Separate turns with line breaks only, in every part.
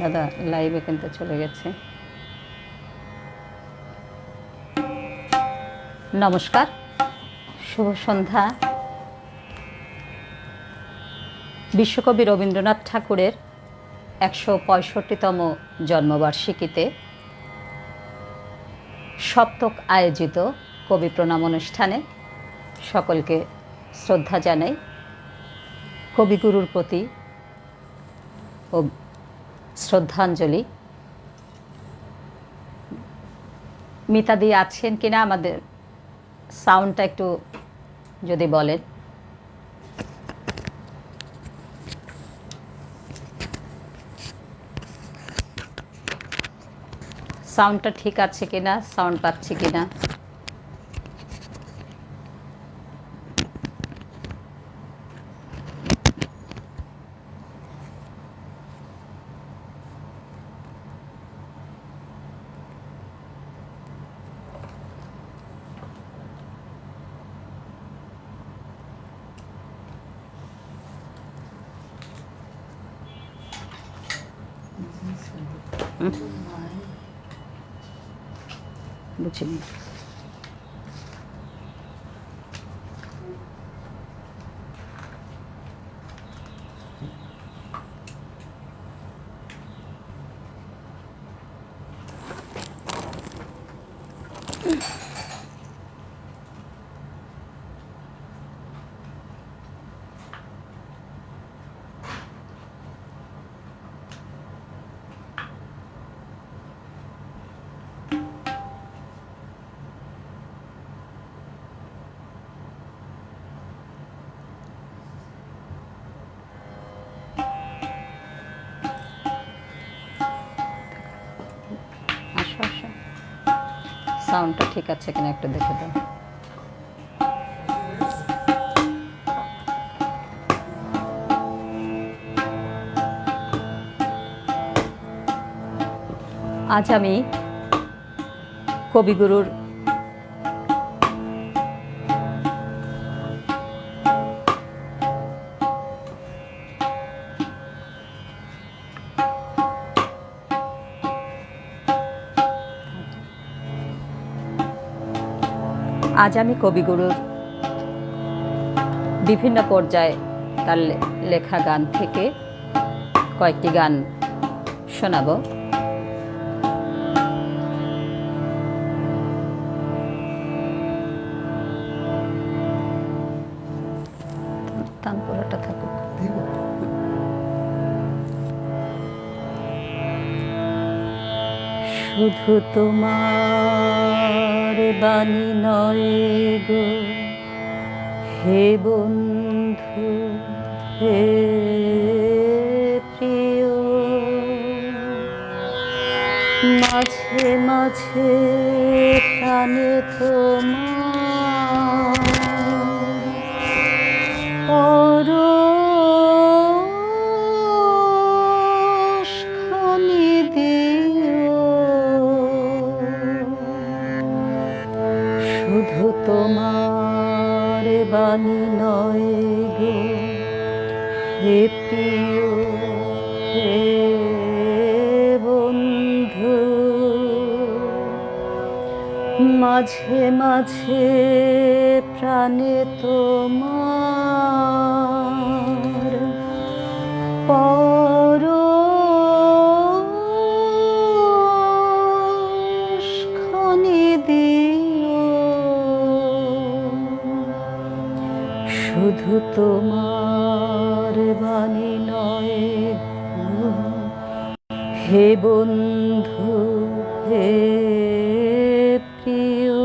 দাদা লাইভে কিন্তু চলে গেছে। নমস্কার, শুভ সন্ধ্যা। বিশ্বকবি রবীন্দ্রনাথ ঠাকুরের 165তম জন্মবার্ষিকীতে সপ্তক আয়োজিত কবি প্রণাম অনুষ্ঠানে সকলকে শ্রদ্ধা জানাই। কবিগুরুর প্রতি ও শ্রদ্ধাঞ্জলি। মিতাদি আছেন কিনা, আমাদের সাউন্ডটা একটু যদি বলেন। সাউন্ডটা ঠিক আছে কিনা, সাউন্ড পাচ্ছি কিনা। বুঝিনি। সাউন্ডটা ঠিক আছে কিনা একটু দেখে দাও। আজ আমি কবিগুরুর কবিগুরুর বিভিন্ন পর্যায়ে তার লেখা গান থেকে কয়েকটি গান শোনাবো। তানপুরাটা থাকুক। শুধু তোমার বাণী নয় গো হে বন্ধু হে প্রিয়, মাঝে মাঝে প্রাণে তোমার পরশখানি দিও। শুধু তোমার বাণী নয় গো হে প্রিয় হে বন্ধু, মাঝে মাঝে প্রাণে তোমার পরশখানি দিও। শুধু তোমার বাণী নয় গো হে বন্ধু হে প্রিয়,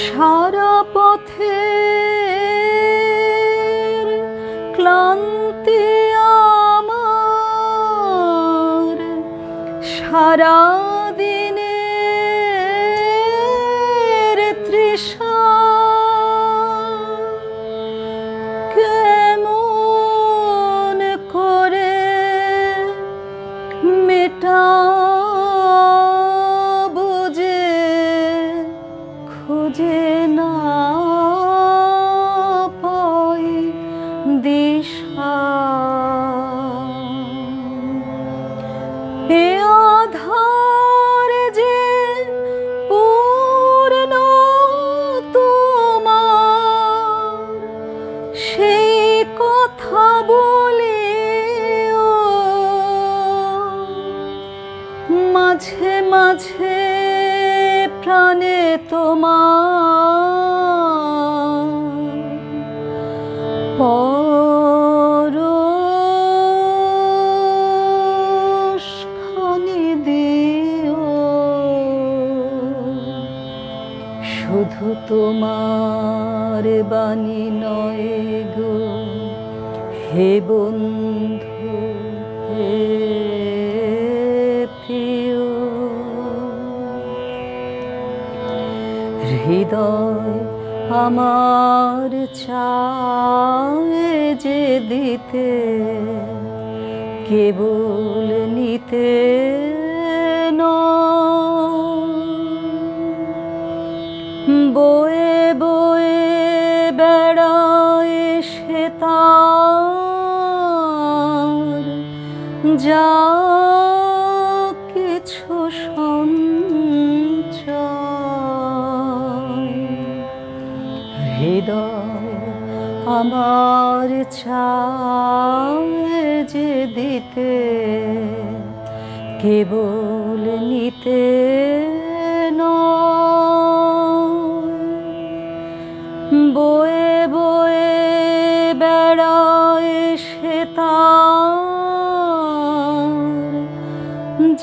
সারা পথের ক্লান্তি আমার, সারা দিনের তৃষা কেমন করে মেটাবো যে খুঁজে না পাই দিশা। সেই কথা বলে মাঝে মাঝে প্রাণে তোমার পরশখানি দিও, শুধু তোমার বাণী নয় গো হে বন্ধু হে প্রিয়। হৃদয় আমার চায় যে দিতে, কেবল নিতে বয়ে বয়ে বেড়ায় সে তার যা কিছু সঞ্চয়। হৃদয় আমার চায় যে দিতে, কেবল নিতে বয়ে বয়ে বেড়ায় সে তার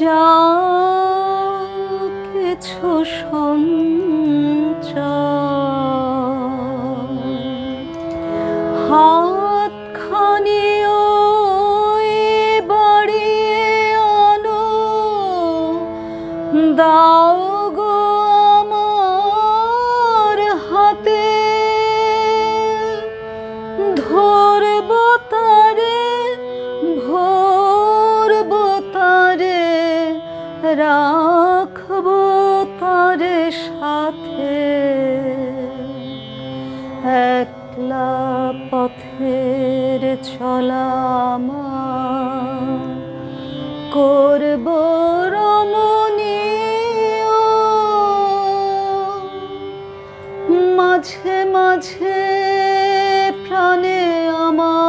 যা কিছু সঞ্চয়। হাতখানিও বাড়িয়ে আনো, দাও গো আমার হাতে, ধরব তারে ভরব তারে, রাখব তারে সাথে। একলা পথের চলা আমার করব রমণীয়, মাঝে মাঝে প্রাণে আমার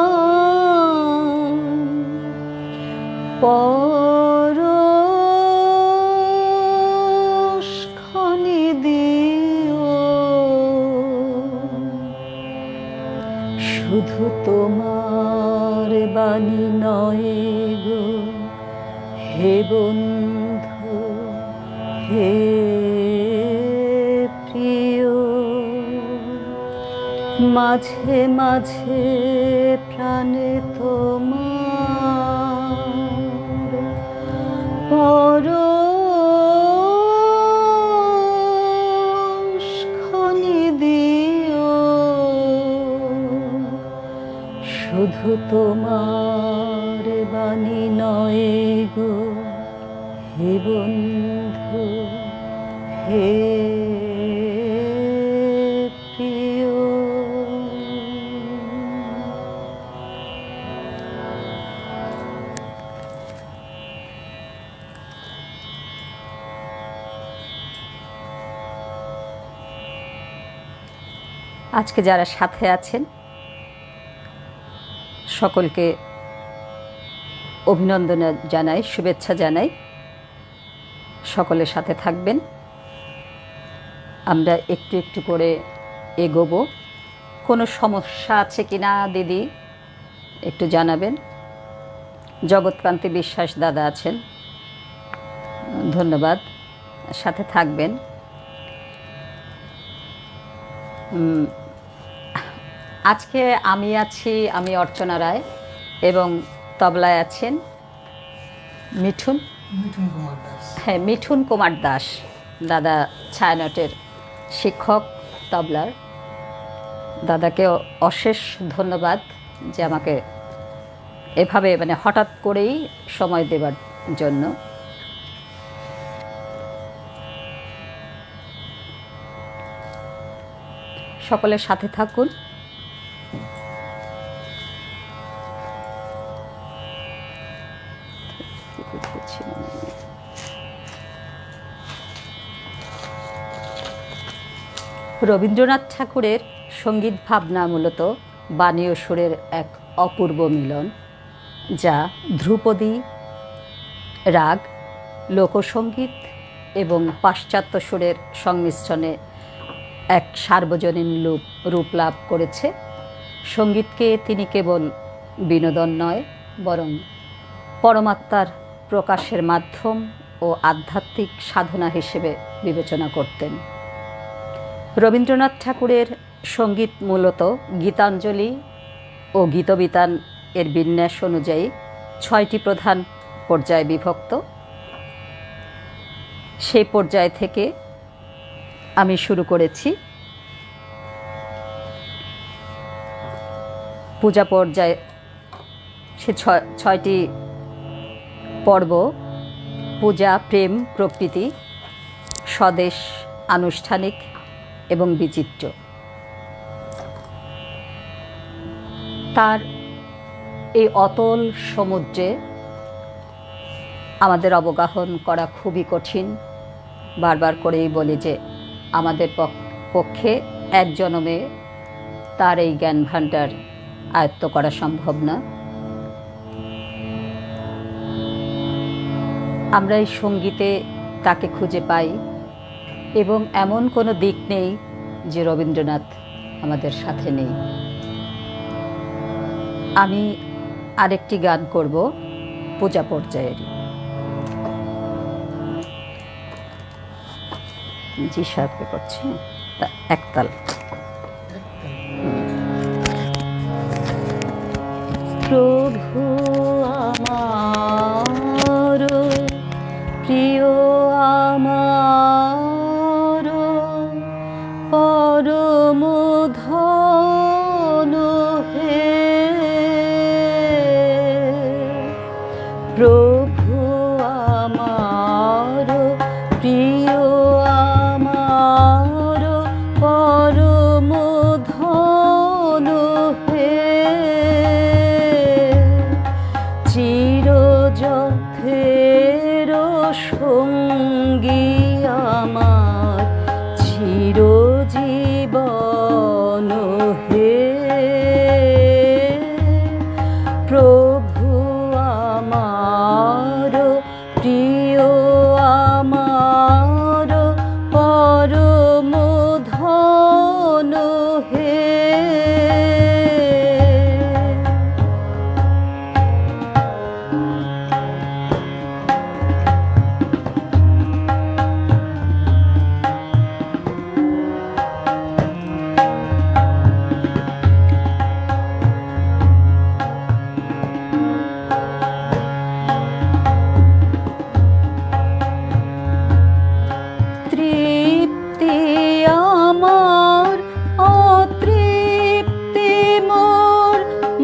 পরশখানি দিও, শুধু তোমার বাণী নয় গো হে বন্ধু হে প্রিয়। মাঝে মাঝে প্রাণে তোমার পরশখানি দিও, শুধু তোমার বাণী নয় গো হে বন্ধু হে প্রিয়। আজকে যারা সাথে আছেন সকলকে অভিনন্দন জানাই, শুভেচ্ছা জানাই। সকলের সাথে থাকবেন, আমরা একটু একটু করে এগোবো। কোনো সমস্যা আছে কি না দিদি একটু জানাবেন। জগৎকান্তি বিশ্বাস দাদা আছেন, ধন্যবাদ, সাথে থাকবেন। আজকে আমি আছি, আমি অর্চনা রায়, এবং তবলায় আছেন মিঠুন কুমার দাস। হ্যাঁ, মিঠুন কুমার দাস দাদা ছায়ানটের শিক্ষক তবলার। দাদাকে অশেষ ধন্যবাদ যে আমাকে এভাবে মানে হঠাৎ করেই সময় দেবার জন্য। সকলের সাথে থাকুন। রবীন্দ্রনাথ ঠাকুরের সঙ্গীত ভাবনা মূলত বাণী ও সুরের এক অপূর্ব মিলন, যা ধ্রুপদী রাগ, লোকসঙ্গীত এবং পাশ্চাত্য সুরের সংমিশ্রণে এক সার্বজনীন রূপ লাভ করেছে। সঙ্গীতকে তিনি কেবল বিনোদন নয়, বরং পরমাত্মার প্রকাশের মাধ্যম ও আধ্যাত্মিক সাধনা হিসেবে বিবেচনা করতেন। রবীন্দ্রনাথ ঠাকুরের সঙ্গীত মূলত গীতাঞ্জলি ও গীতবিতান এর বিন্যাস অনুযায়ী 6টি প্রধান পর্যায়ে বিভক্ত। সেই পর্যায় থেকে আমি শুরু করেছি। পূজা পর্যায়ে সে 6টি পর্ব: পূজা, প্রেম, প্রকৃতি, স্বদেশ, আনুষ্ঠানিক এবং বিচিত্র। তার এই অতল সমুদ্রে আমাদের অবগাহন করা খুবই কঠিন। বারবার করেই বলি যে আমাদের পক্ষে এক জন্মে তার এই জ্ঞান ভাণ্ডার আয়ত্ত করা সম্ভব না। আমরা এই সঙ্গীতে তাকে খুঁজে পাই এবং এমন কোনো দিক নেই যে রবীন্দ্রনাথ আমাদের সাথে নেই। আমি আরেকটি গান করব পূজা পর্যায়েরই। জি শার্পে করছি, একতাল। প্রভু আমার প্রিয়, আমার পরম ধন হে, প্রভু আমার প্রিয়, আমার পরম ধন হে, চিরযথের সঙ্গী আমার, চিরজীবন হে, প্রভু আমার প্রিয়, আমার পরম ধন হে। তৃপ্তি আমার, অতৃপ্তি মোর,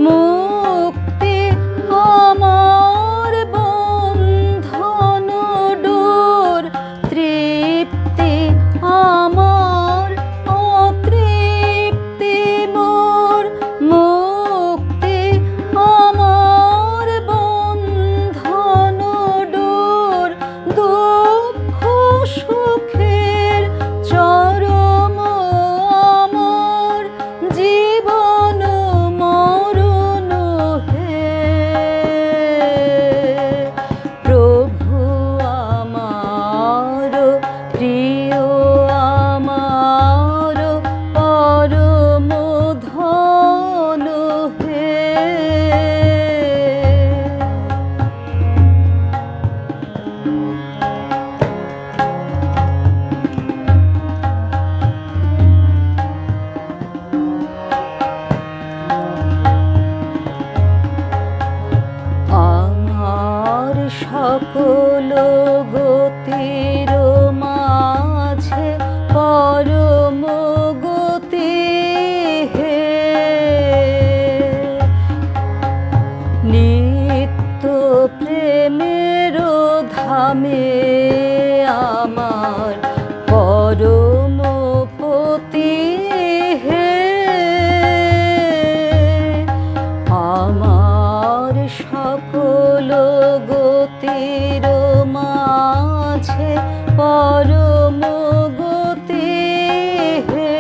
মুক্তি আমার বন্ধন ডোর। তৃপ্তি আমার, অতৃপ্তি মোর, মুক্তি আমার বন্ধন ডোর। দুঃখ সুখের চরম আমার, জীবন মরণ হে, প্রভু আমার প্রিয়, আমার পরম ধন হে। আমার সকল গতির মাঝে পরম গতি হে, নিত্য প্রেমের ধামে আমার পরম পতি হে, আমার সকল গতির মাঝে পরম গতি হে,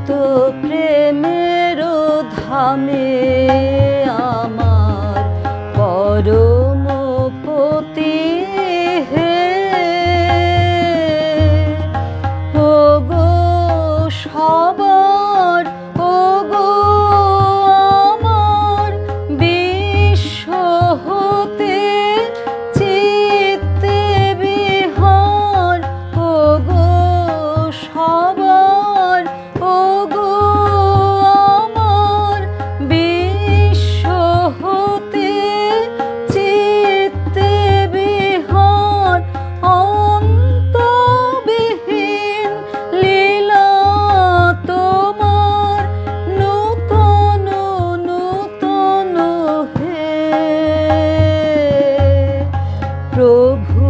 তো প্রেমের ধামে আমার পরম পতি হে, ওগো সবার, ওগো আমার বিশ্ব হতে চিত্তে বিহার, ওগো সবার, ওগো আমার বিশ্ব হতে চিত্তে বিহার, অন্তবিহীন লীলা তোমার নূতন নূতন হে, প্রভু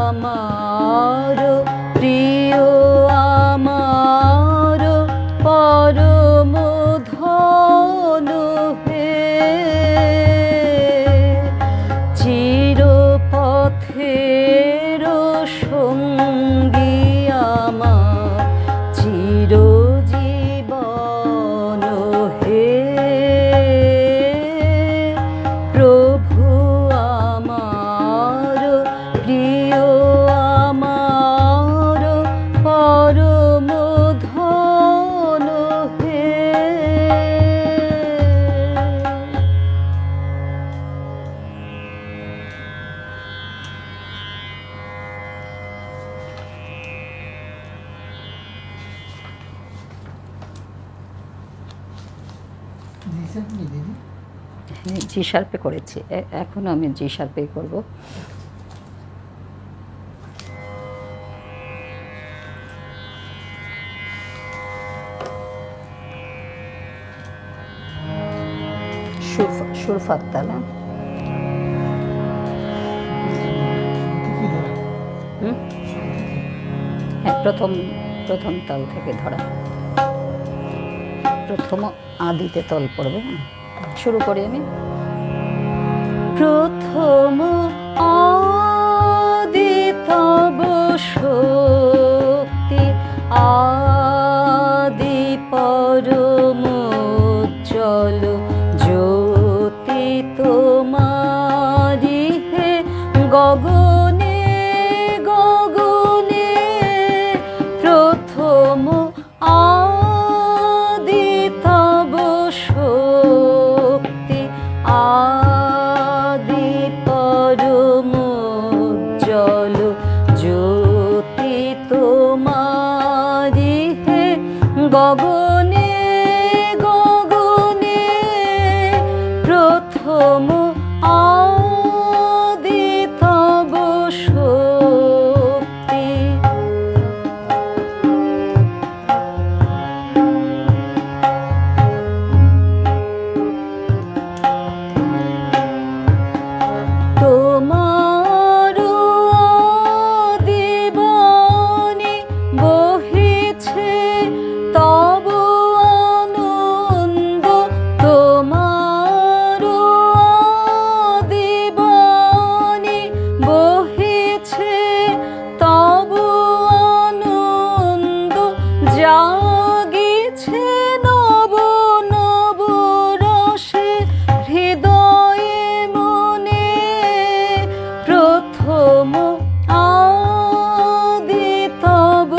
আমার প্রিয় আমার পরম ধন হে, চিরপথের সঙ্গী আমার চিরজীবন হে, প্রভু আমার প্রিয় আমার পরম ধন হে। জি শার্পে করেছি, এখন আমি জি শার্পেই করব। সুর ফাত্তা না, হ্যাঁ, প্রথম তাল থেকে ধরা, প্রথম আদিতে তল পড়বে। শুরু করি আমি। প্রথম আদি তব শক্তি, আদি পরম উজ্জ্বল জ্যোতি তোমারি হে, গগনে গগনে প্রথম আদি তব শক্তি, আদি পরম উজ্জ্বল জ্যোতি তোমারি হে, গগনে গগনে প্রথম আদি তব শক্তি, তোমার দিবানি বহিছে তব আনন্দ, তোমার দিবানি বহিছে তব আনন্দ, জাগিছে নব নব রসে হৃদয়ে মনে, প্রথম আদি তব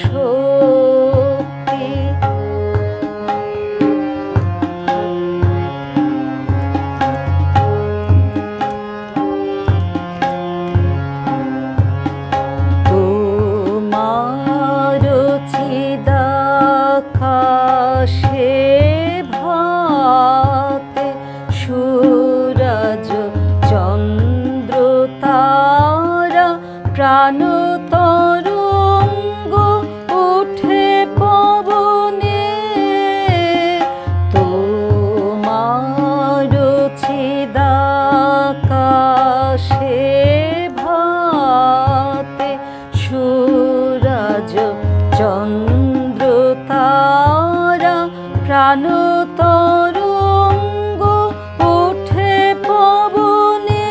শক্তি, তোমার চিদাকাশে ভাতে সূরজ চন্দ্র তারা প্রাণ তরঙ্গ উঠে পবনে, তোমার চিদাকাশে ভাতে সূরজ চন্দ্র তারা প্রাণ তরঙ্গ উঠে পবনে,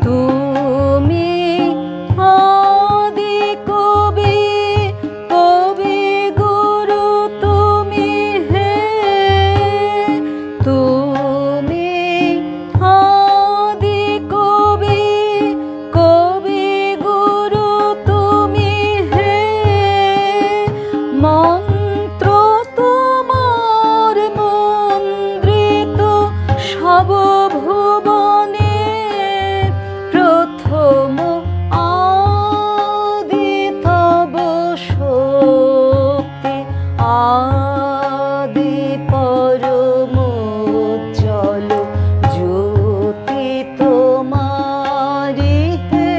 তুমি আদি কবি কবি গো মন্ত্র তোমার মন্দ্রিত সব ভুবনে, প্রথম আদি তব শক্তি, আদি পরম উজ্জ্বল জ্যোতি তোমারি হে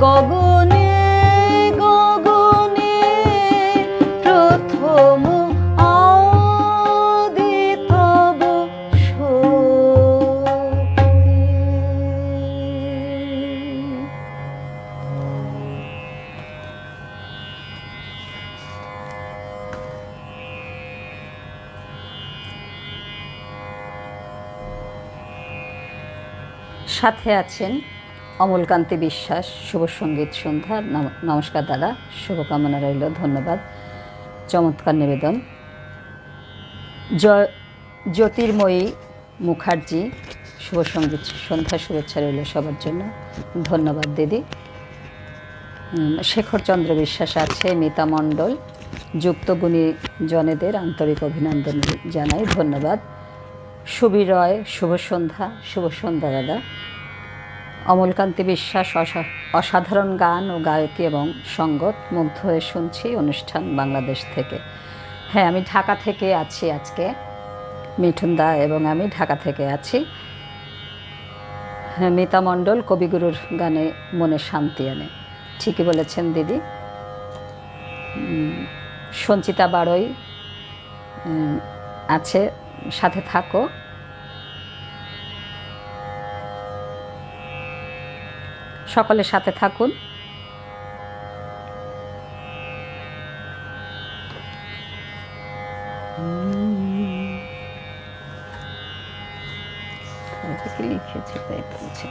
গগনে গগনে, প্রথম আদি তব শক্তি। সাথে আছেন অমলকান্তি বিশ্বাস। শুভ সঙ্গীত সন্ধ্যা। নমস্কার দাদা, শুভকামনা রইল, ধন্যবাদ, চমৎকার নিবেদন। জ্যোতির্ময়ী মুখার্জি, শুভ সঙ্গীত সন্ধ্যা, শুভেচ্ছা রইল সবার জন্য, ধন্যবাদ দিদি। শেখরচন্দ্র বিশ্বাস আছে, মিতা মণ্ডল, যুক্ত গুণীজনেদের আন্তরিক অভিনন্দন জানাই, ধন্যবাদ। সুবীর রয়, শুভ সন্ধ্যা, শুভ সন্ধ্যা দাদা। অমলকান্তি বিশ্বাস, অসাধারণ গান ও গায়কী এবং সঙ্গত, মুগ্ধ হয়ে শুনছি অনুষ্ঠান বাংলাদেশ থেকে। হ্যাঁ, আমি ঢাকা থেকে আছি আজকে, মিঠুন দা এবং আমি ঢাকা থেকে আছি। হ্যাঁ, মিতা মণ্ডল, কবিগুরুর গানে মনে শান্তি আনে, ঠিকই বলেছেন দিদি। সঞ্চিতা বাড়ই আছে, সাথে থাকো। সকলের সাথে থাকুন। লিখেছি তাই বলছি।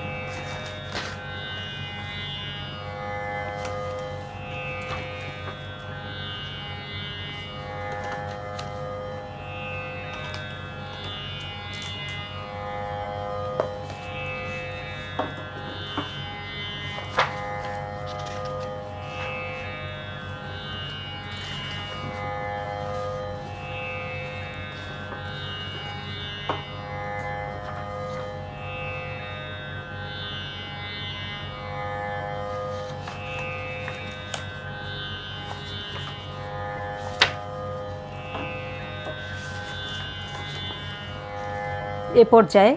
এ পর্যায়ে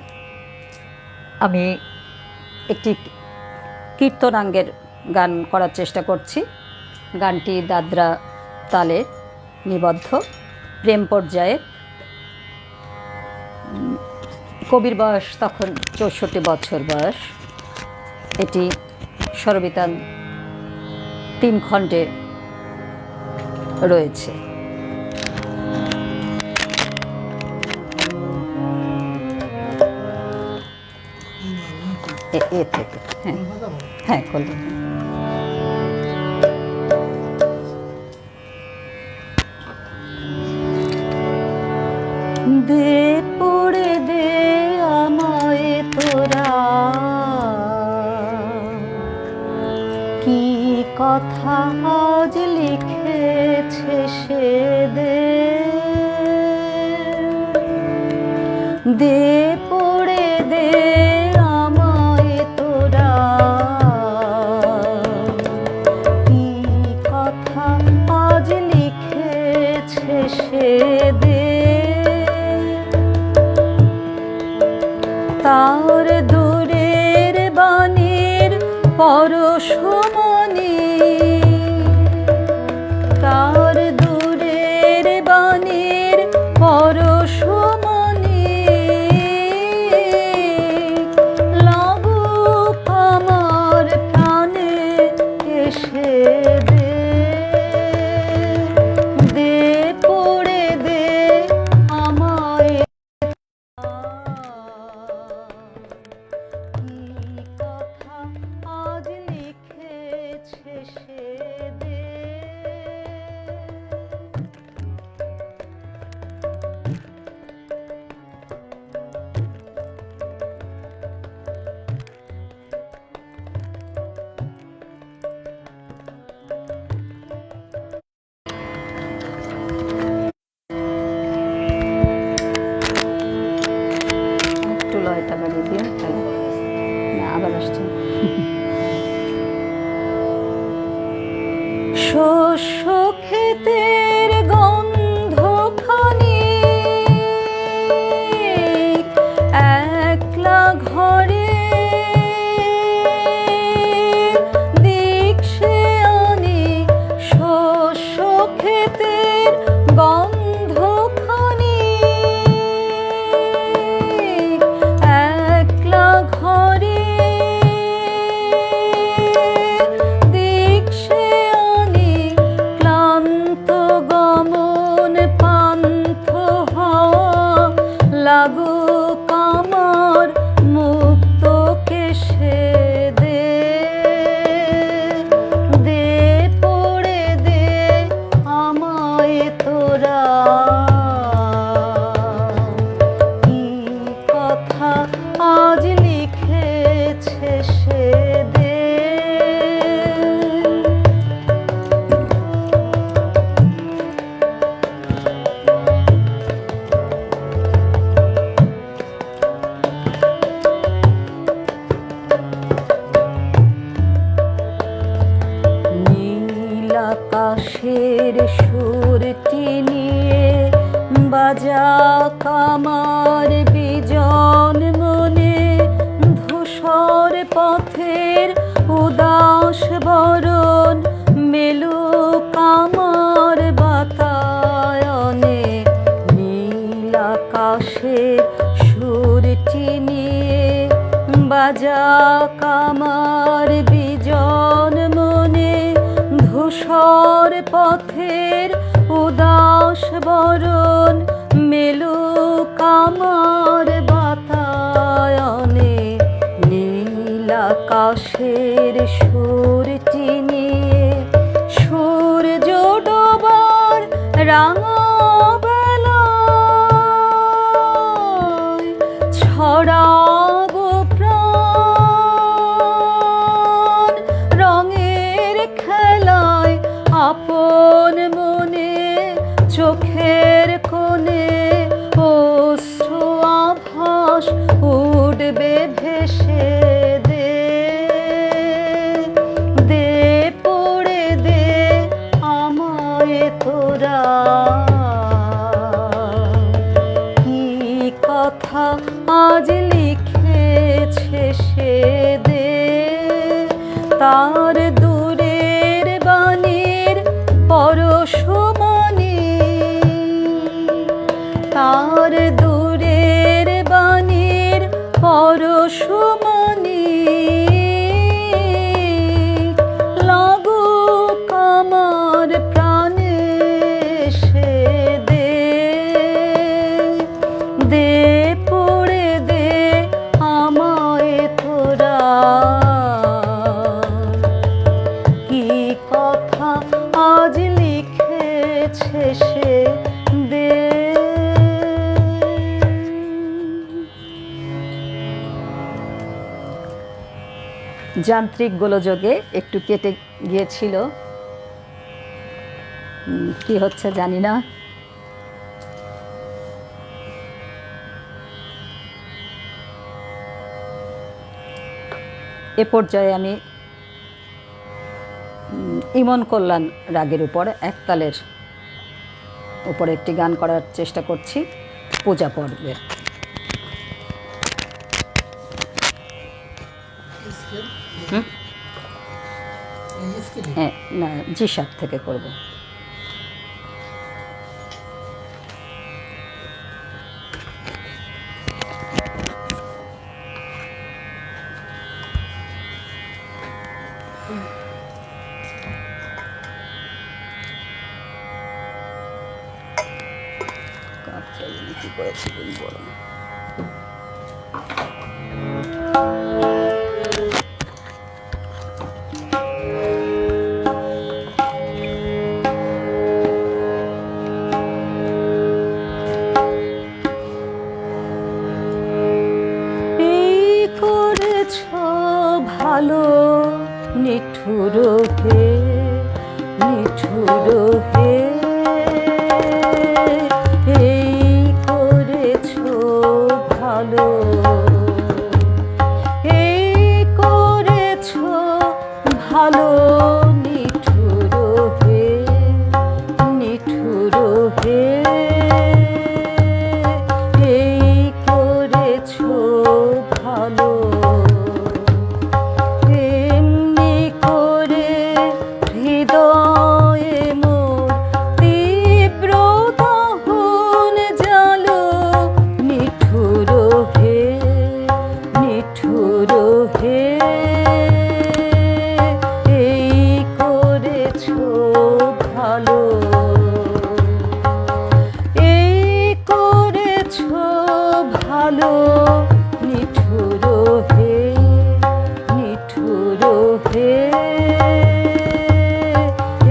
আমি একটি কীর্তনাঙ্গের গান করার চেষ্টা করছি। গানটি দাদরা তালে নিবদ্ধ, প্রেম পর্যায়ে। কবির বয়স তখন 64 বছর বয়স। এটি স্বরবিতান 3 খণ্ডে রয়েছে। এ থেকে হ্যাঁ করলাম। দে পড়ে দে আমায় তোরা, কি কথা আজ লিখেছে সে দে, দে পড়ে দে আমায় তোরা, কি কথা আজ লিখেছে সে দে, তার দূরের বাণীর পরশমণি, তার দূরের বাণীর পরশমণি, লাগুক আমার প্রাণে এসে দে, দে পড়ে দে এটা বাড়িয়ে দিও। না, আবার আসছে। শস্য ক্ষেতের গন্ধখানি একলা ঘরে দীক্ষে আনি, শস্য ক্ষেতের গন্ধখানি একলা ঘরে দীক্ষে আনি, ক্লান্ত গমন পান্থ হওয়া লাগুক আমার মুক্ত কেশে। দে দে পড়ে দে আমায় তোরা, কি কথা আজ লিখেছে সে দে। নীল আকাশের সুরটি নিয়ে বাজা কামার বিজন মনে, ধূসর পথের উদাস বরণ মেলুক আমার বাতায়নে। নীল আকাশের সুরটি নিয়ে বাজা কামার বিজন মনে, ধূসর পথের উদাস বরণ মেলুক আমার বাতায়নে। নীল আকাশের সুরটি নিয়ে সূর্য ডোবার রাঙা বেলায় ছড়াবো প্রাণ, রঙের খেলায় আপন মনে চোখের কোণে অশ্রু আভাস উঠবে ভেসে। দে দে পড়ে দে আমায় তোরা, কি কথা আজ লিখেছে সে দে। তার দূরের বাণীর পরশমণি, তার দূরের বাণীর পরশমণি লাগুক আমার প্রাণে সে। দে দে পড়ে দে আমায় তোরা, কি কথা আজ লিখেছে সে দে। যান্ত্রিক গোলযোগে একটু কেটে গিয়েছিল, কি হচ্ছে জানি না। এ পর্যায়ে আমি ইমন কল্যাণ রাগের উপর একতালের উপরে একটি গান করার চেষ্টা করছি, পূজা পর্বের। হ্যাঁ, না, জি7 থেকে করব। কি করেছি বলবো না। ভালো নিঠুর হে, নিঠুর হে, এই করেছো ভালো। হে এই করেছো ভালো এমনি করে হৃদয়ে মোর তীব্র দহন জালো নিঠুর হে নিঠুর হে এই করেছো ভালো এই করেছো ভালো নিঠুর হে নিঠুর হে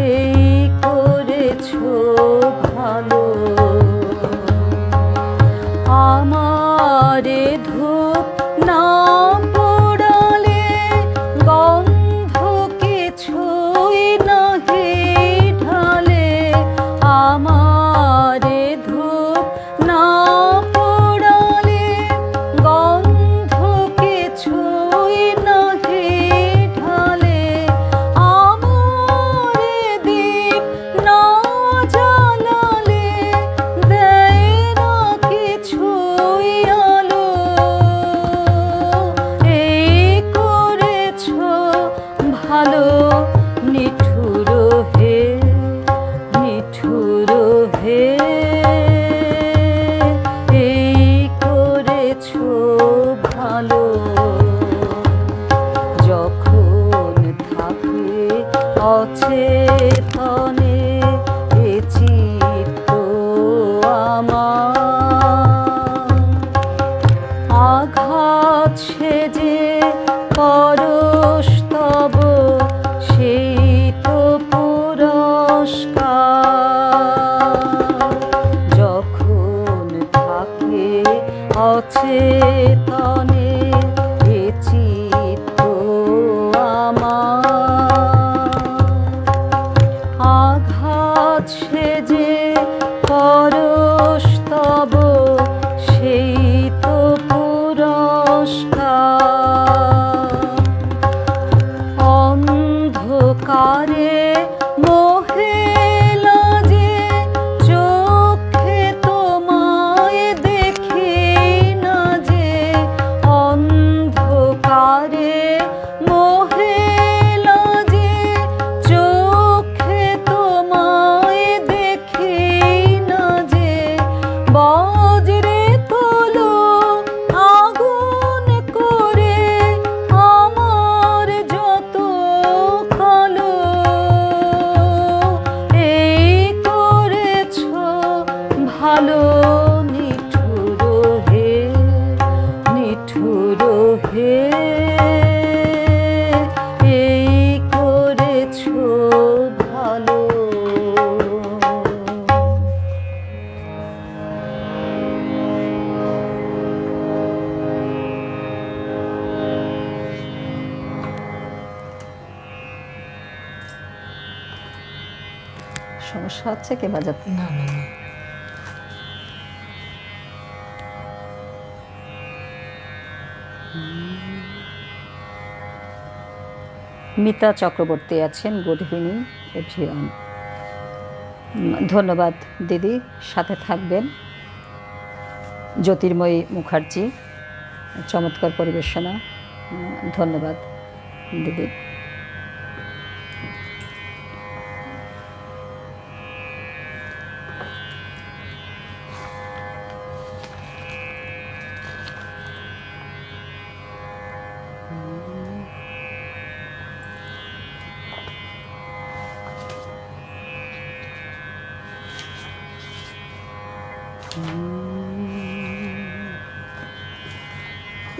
এই করেছো ভালো আমারে ধূপ না পোড়ালে গন্ধ কিছুই নাহি ঢালে আমারে ধূপ না পোড়ালে গন্ধ কিছুই নাহি ঢালে আমারে দীপ না জ্বালালে দেয় না কিছুই আলো এই করেছো ভালো নিঠুর হে নিঠুর হে এই করেছো ভালো যখন থাকে অচেতনে এ চিত্ত আমার আঘাত সেজে পরস্তব সেই তো পুরস্কার যখন থাকে অচেতনে এ চিত্ত আমার আঘাত সেজে পরস্তব সেই তো পুরস্কার অন্ধকারে মোহে লাজে চোখে তোমায় দেখি না যে অন্ধকারে মোহে লাজে চোখে তোমায় দেখি না যে বজ্রে তোলো আগুন করে আমার যত কালো এই করেছো ভালো নিঠুর হে নিঠুর হে এই করেছো ভালো সমস্যা হচ্ছে কে বাজাতে
না না না
মিতা চক্রবর্তী আছেন গুড ইভিনিং এভরিওয়ান ধন্যবাদ দিদি সাথে থাকবেন জ্যোতির্ময়ী মুখার্জি চমৎকার পরিবেশনা ধন্যবাদ দিদি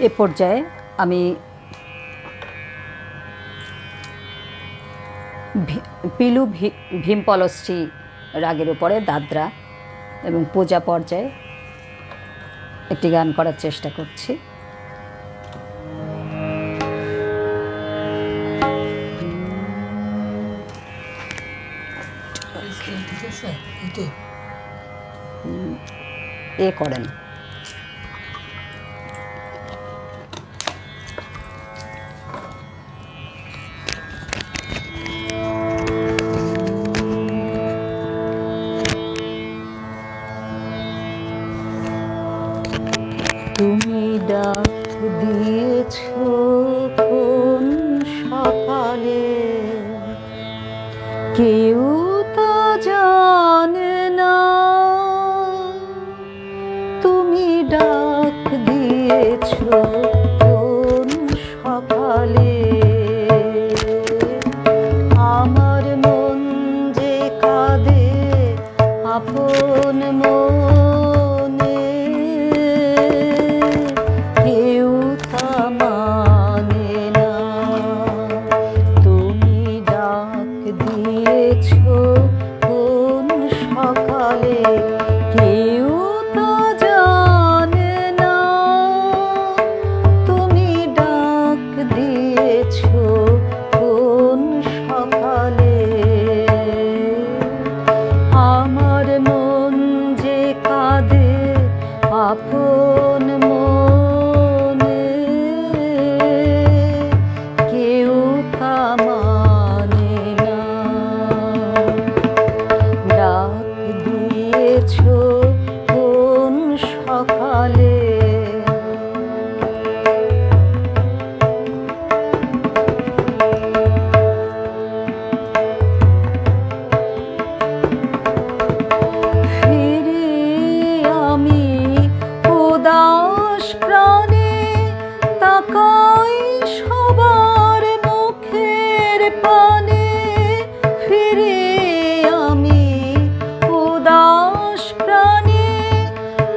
এ পর্যায়ে আমি পিলু ভীমপলশ্রী রাগের উপরে দাদরা এবং পূজা পর্যায়ে একটি গান করার চেষ্টা করছি। এ করেন তুমি ডাক দিয়েছ কোন সকালে, কেউ তা জানে না। তুমি ডাক দিয়েছ কোন সকালে, আমার মন যে কাঁদে আপন মনে, কেউ তা মানে না। তুমি ডাক দিয়েছ কোন সকালে, কেউ তা জানে না। তুমি ডাক দিয়েছ কোন সকালে, আমার মন যে কাঁদে আপন মনে, কেউ তা মানে না। ডাক দিয়েছ কোন সকালে, উদাস প্রাণে তাকাই সবার মুখের পানে। ফিরে আমি উদাস প্রাণে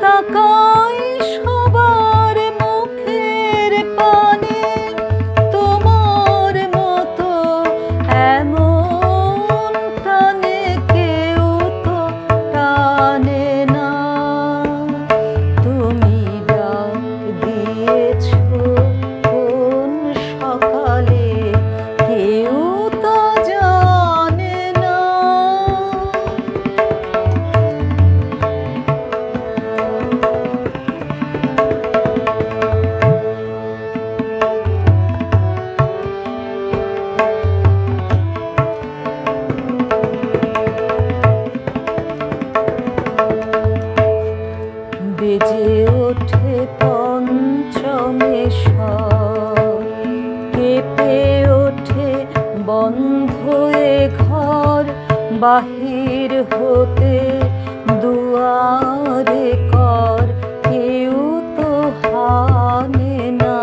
তাকাই সবার মুখের পানে। তোমার মতো এমন প্রাণে কেউ তো টানে না। তুমি ডাক দিয়েছ কোন সকালে, কেউ তা জানে না। বেজে ওঠে পঞ্চমে স্বর, কেঁপে ওঠে বন্ধ এ ঘর। বাহির হতে দুয়ারে কর, কেউ তো হানে না।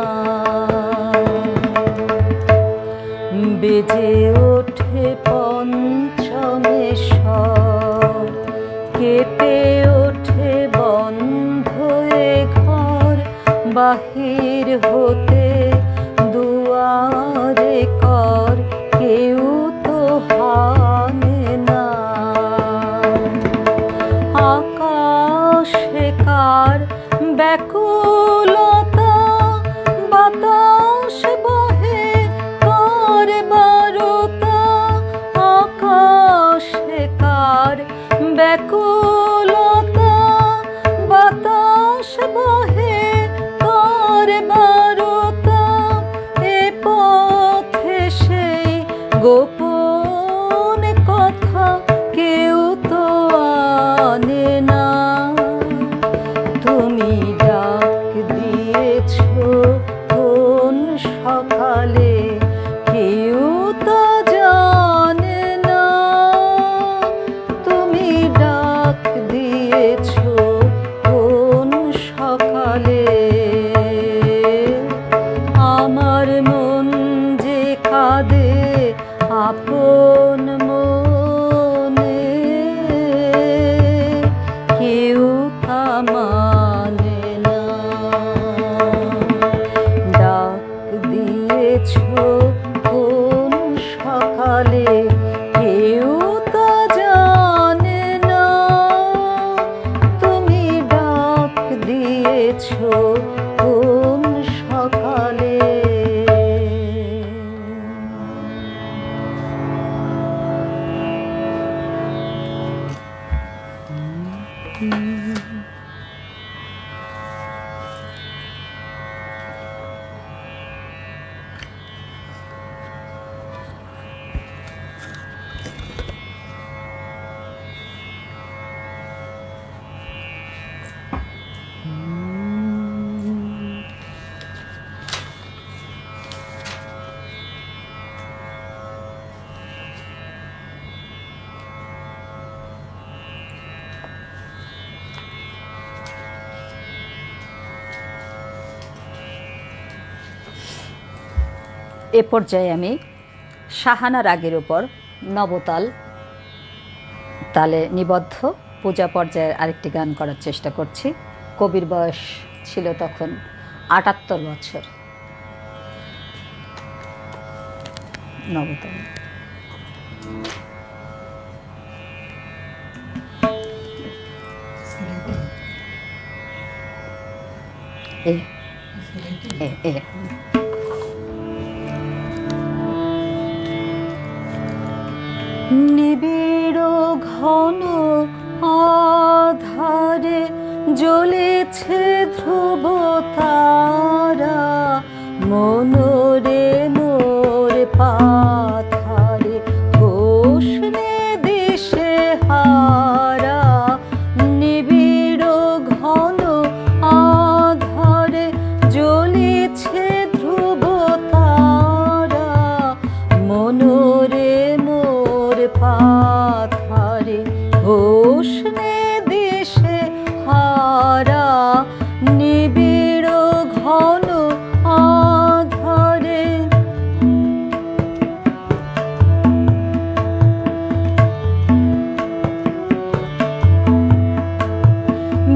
বেজে ওঠে পঞ্চমে স্বর, কেঁপে ওঠে বন্ধ এ ঘর। বাহির হতে দুয়ারে কর, কেউ তো হানে না। আকাশে কার ব্যাকুলতা, বাতাস বহে কার বারতা। আকাশে কার ব্যাকুলতা, বাতাস বহে কার বারতা। এ পথে সেই গোপন কথা কেউ তো আনে না। তুমি ডাক দিয়েছ কোন সকালে, কেউ তা জানে না। তুমি ডাক দিয়েছ কোন সকালে, আমার মন যে কাঁদে আপন মনে, কেউ তা মানে না। ডাক দিয়েছ কোন সকালে, কেউ তা জানে না। তুমি ডাক দিয়েছ কোন সকালে। এ পর্যায়ে আমি সাহানা রাগের উপর নবতাল তালে নিবদ্ধ পূজা পর্যায়ের আরেকটি গান করার চেষ্টা করছি। কবির বয়স ছিল তখন ৭৮ বছর। নবতাল এ এ এ নিবিড় ঘন আধারে জ্বলেছে ধ্রুব তারা, মনোরে মোর পাথারে হোসনে দিশে হারা। নিবিড় ঘন আধারে জ্বলেছে ধ্রুব তারা, মনোরে মোর পাথারে হোসনে দিশে হারা। নিবিড় ঘন আধারে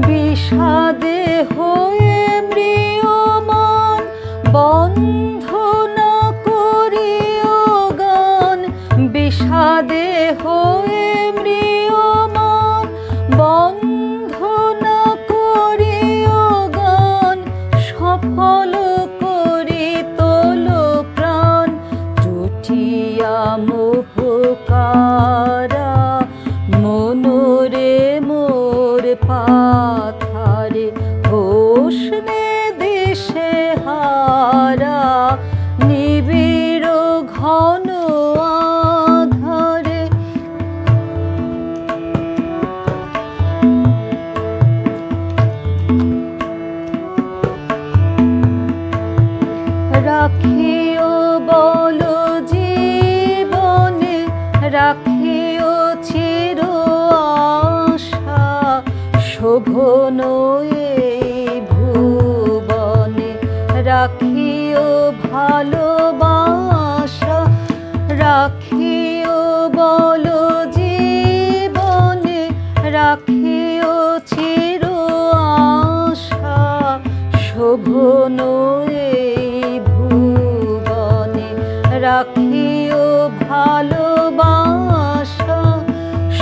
বিষাদে হয়ে ম্রিয়মান, বন্ধ না করিও গান। বিষাদে হয়ে ম্রিয়মান, বন্ধ না করিও গান। সফল করি তোলো প্রাণ, চুটিয়া মোহকারা। মনোরে মোর পাথারে হোসনে দিশে হারা। নিবিড় ঘন আধারে রাখিও বল জীবনে, রাখিও চির আশা। শোভন এই ভুবনে রাখিও ভালোবাসা। রাখিও বল জীবনে, রাখিও চির আশা। শোভন এই ভুবনে রাখিও ভালোবাসা।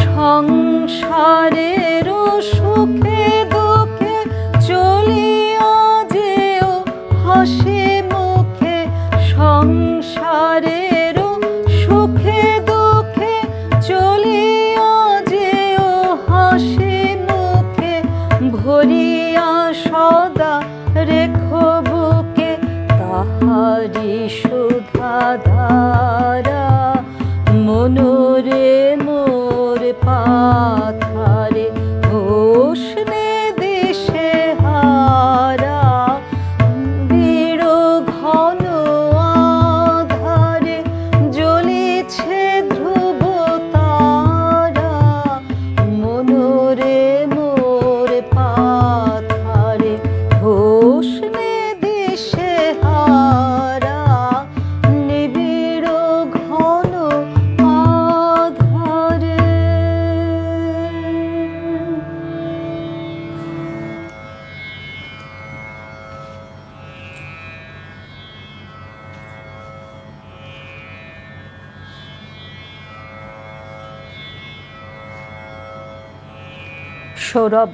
সংসারের সুখে দুঃখে চলিয়া যেও হাসি মুখে। সংসারের সুখে দুঃখে চলিয়া যেও হাসি মুখে। ভরিয়া সদা রেখো বুকে তাহারি সুধা ধারা। মনোরে মোর পাথারে হোসনে দিশে হারা। বিড় ঘন আধারে জ্বলেছে ধ্রুব তারা। মনোরে মোর পাথারে হোসনে দিশে হারা। নিবিড় ঘন আধারে। সৌরভ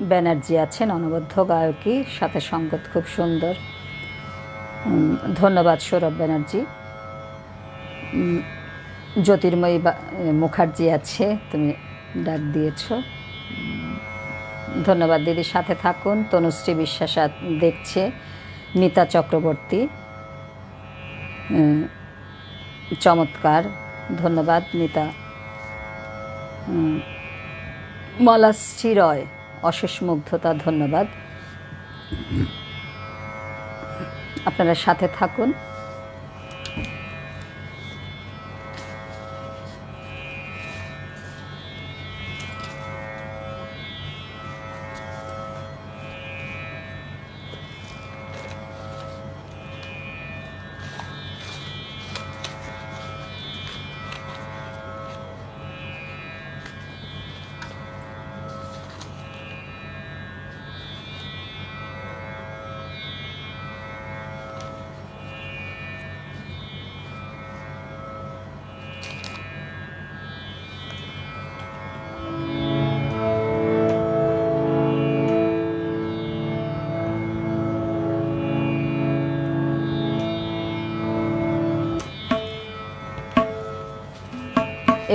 ব্যানার্জি আছেন অনবদ্য গায়কী, সাথে সঙ্গত খুব সুন্দর। ধন্যবাদ সৌরভ ব্যানার্জি। জ্যোতির্ময়ী মুখার্জি আছে, তুমি ডাক দিয়েছ, ধন্যবাদ দিদি। সাথে থাকুন। তনুশ্রী বিশ্বাস দেখছে। মিতা চক্রবর্তী, চমৎকার, ধন্যবাদ মিতা। মলাশ্রী রয়, অশেষ মুগ্ধতা, ধন্যবাদ। আপনারা সাথে থাকুন।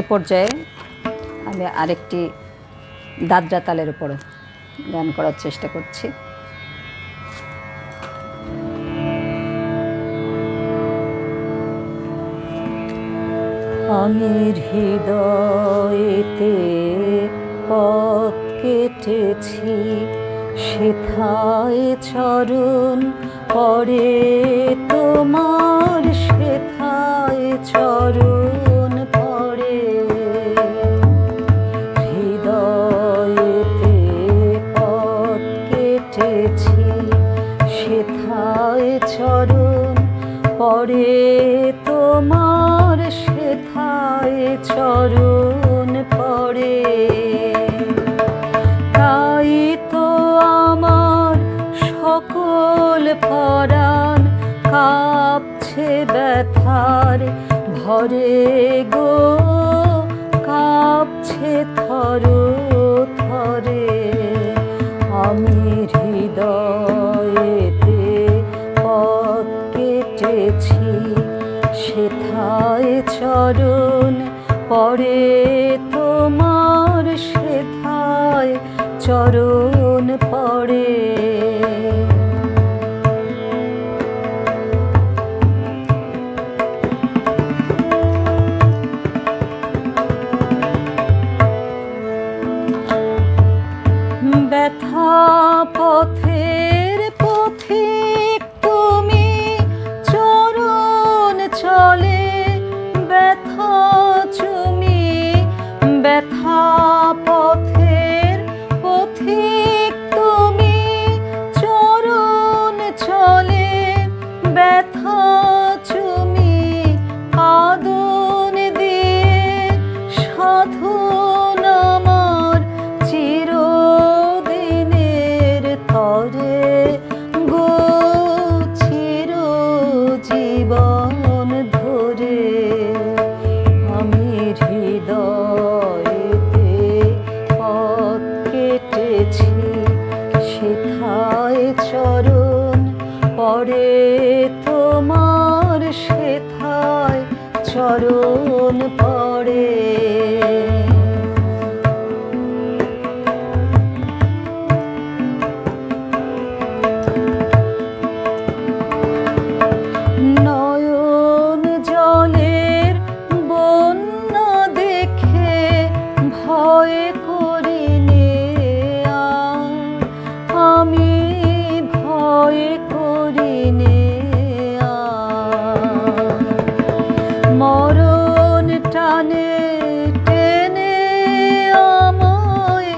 এ পর্যায়ে আমি আরেকটি দাদরা তালের উপর গান করার চেষ্টা করছি। আমি হৃদয়েতে পথ কেটেছি, সেথায় চরণ পড়ে তোমার, সেথায় চরণ পড়ে। হৃদয়েতে পথ কেটেছি, সেথায় চরণ পড়ে তোমার, সেথায় চরণ পড়ে। তাই তো আমার সকল পরাণ কাঁপছে ব্যথার ভরে গো, কাঁপছে থর থরে। আমি হৃদয়েতে পথ কেটেছি, সেথায় চরণ পড়ে তোমার, সেথায় চরণ পড়ে। ব্যথা পথের পথিক তুমি, চরণ চলে ব্যথা চুমি। ব্যথা পথের পথিক তুমি, চরণ চলে ব্যথা চুমি। আদন দিয়ে সাধন আমার চিরদিনের তরে গো, চির জীবন ধরে। আমি হৃদয়েতে পথ কেটেছি, সেথায় চরণ পড়ে তোমার, সেথায় চরণ পড়ে। নয়ন জলের বন্যা দেখে ভয় করিনি আর, আমি ভয় করিনি আর। মরণ টানে টেনে আমায়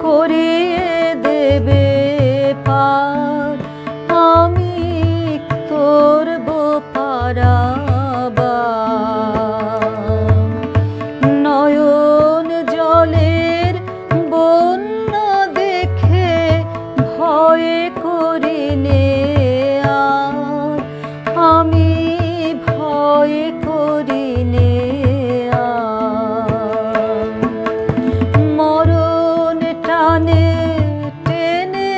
করিয়ে দেবে পার, আমি করব পারাবার। নয়ন জলের বন্যা দেখে ভয় করিনে আর, আমি ভয় করিনে আর। মরণ টানে টেনে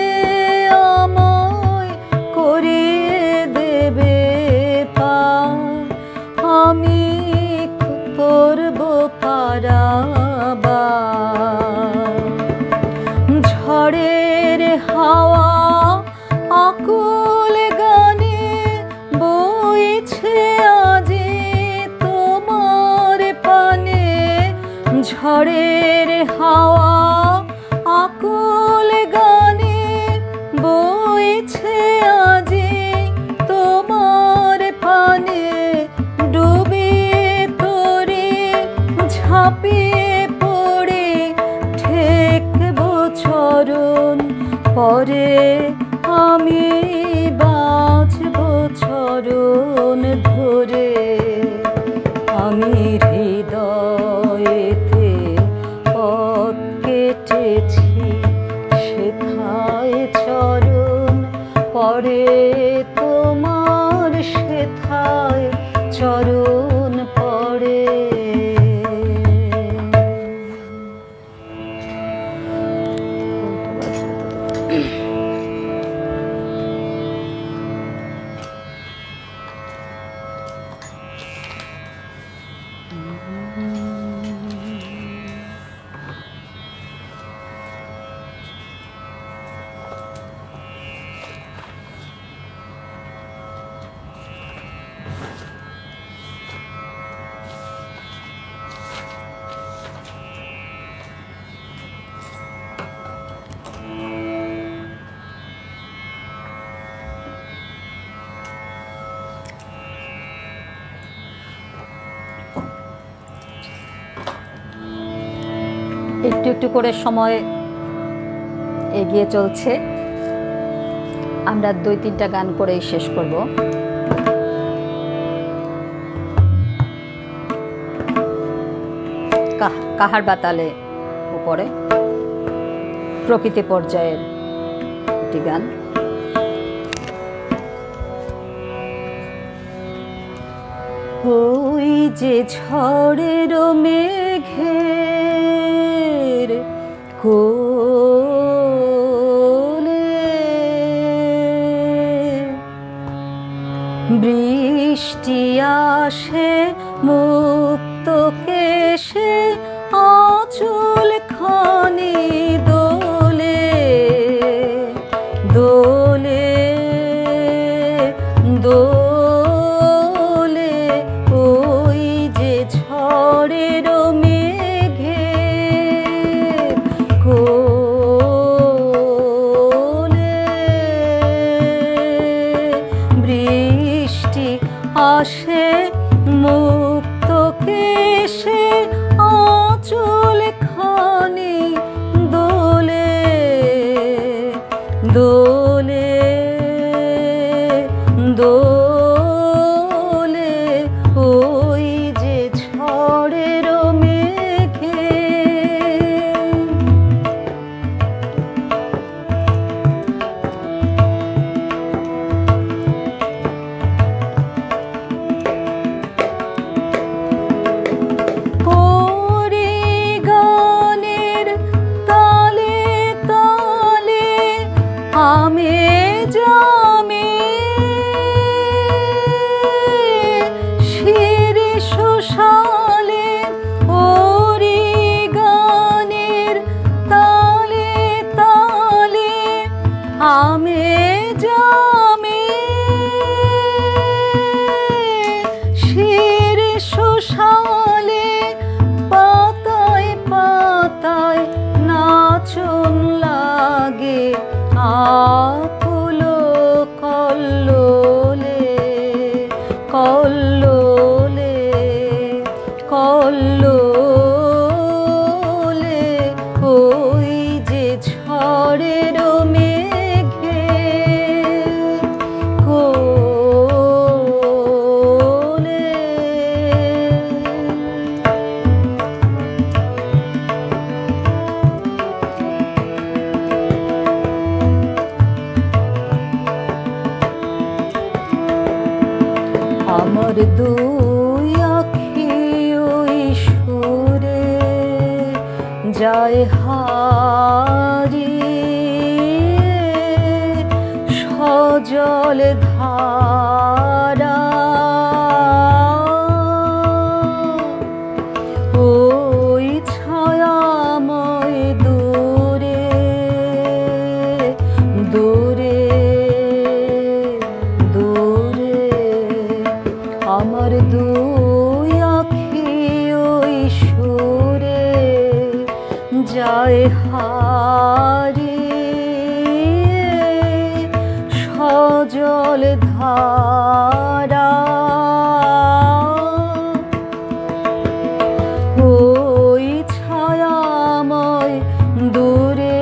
আমায় করিয়ে দেবে পার, আমি করব পারাবার। ঝড়ের হাওয়া আকুল গানে বইছে আজি তোমার পানে। ঝড়ের হাওয়া আকুল গানে বইছে আজি তোমার পানে। ডুবিয়ে তরে ঝাঁপিয়ে পড়ে ঠেকব চরণ পরে, আমি বাঁচব চরণ ধরে। আমি হৃদয়েতে পথ কেটেছি, সেথায় চরণ পড়ে তোমার, সেথায় চরণ পড়ে। একটু একটু করে সময় এগিয়ে চলছে। আমরা 2-3টা গান করেই শেষ করব। কাহার বাতালে উপরে প্রকৃতি পর্যায়ের একটি গান। ওই যে ঝড়ের মেঘের কোলে বৃষ্টি আসে মুক্ত কেশে আঁচল খানি দোলে দোলে দোলে। ওই যে ঝড়ের মেঘের কোলে বৃষ্টি আসে মুক্ত কেশে আঁচল খানি দোলে দোলে দোলে। ওই যে ঝড়ের মেঘে আমে জামে শিরে শোষালে ওরি গানের তালে তালে আমে জামে শিরে শোষালে পাতায় পাতায় নাচন লাগে আকুল কল্লোলে কল্লোলে কল্লোলে। ওই যে ঝড়ের মেঘে কোলে আমার দুই আখি ওই সুরে যায় হারিয়ে সজল ধারা। ওই ছায়াময় দূরে দূরে দূরে আমার দুই আখি ওই সুরে যায় হারিয়ে সজল ধারা। ওই ছায়াময় দূরে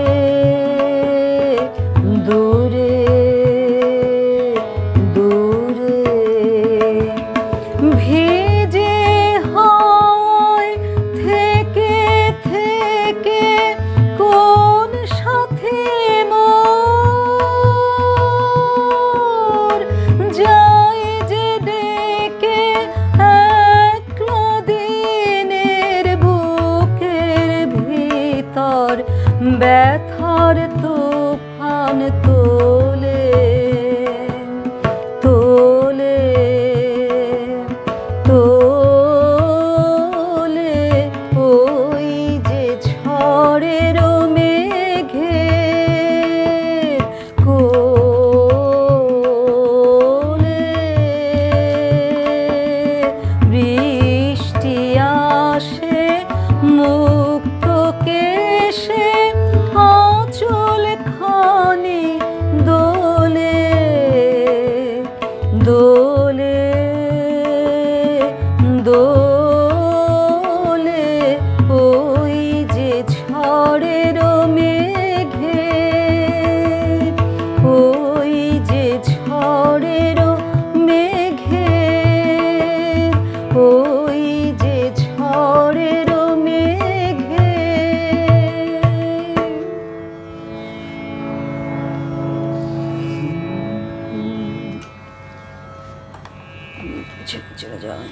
দূরে দূরে ভিজে হয় থেকে থেকে কোন সাথে মোর যা চলে যায়।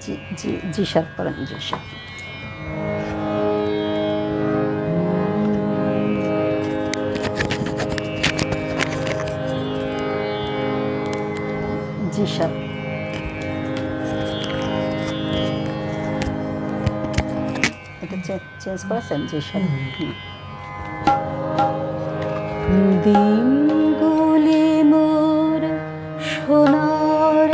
जी जी जी सर करें जी सर। जी सर। এটা চেঞ্জ করেছেন? জি স্যার। দিনগুলি মোর সোনার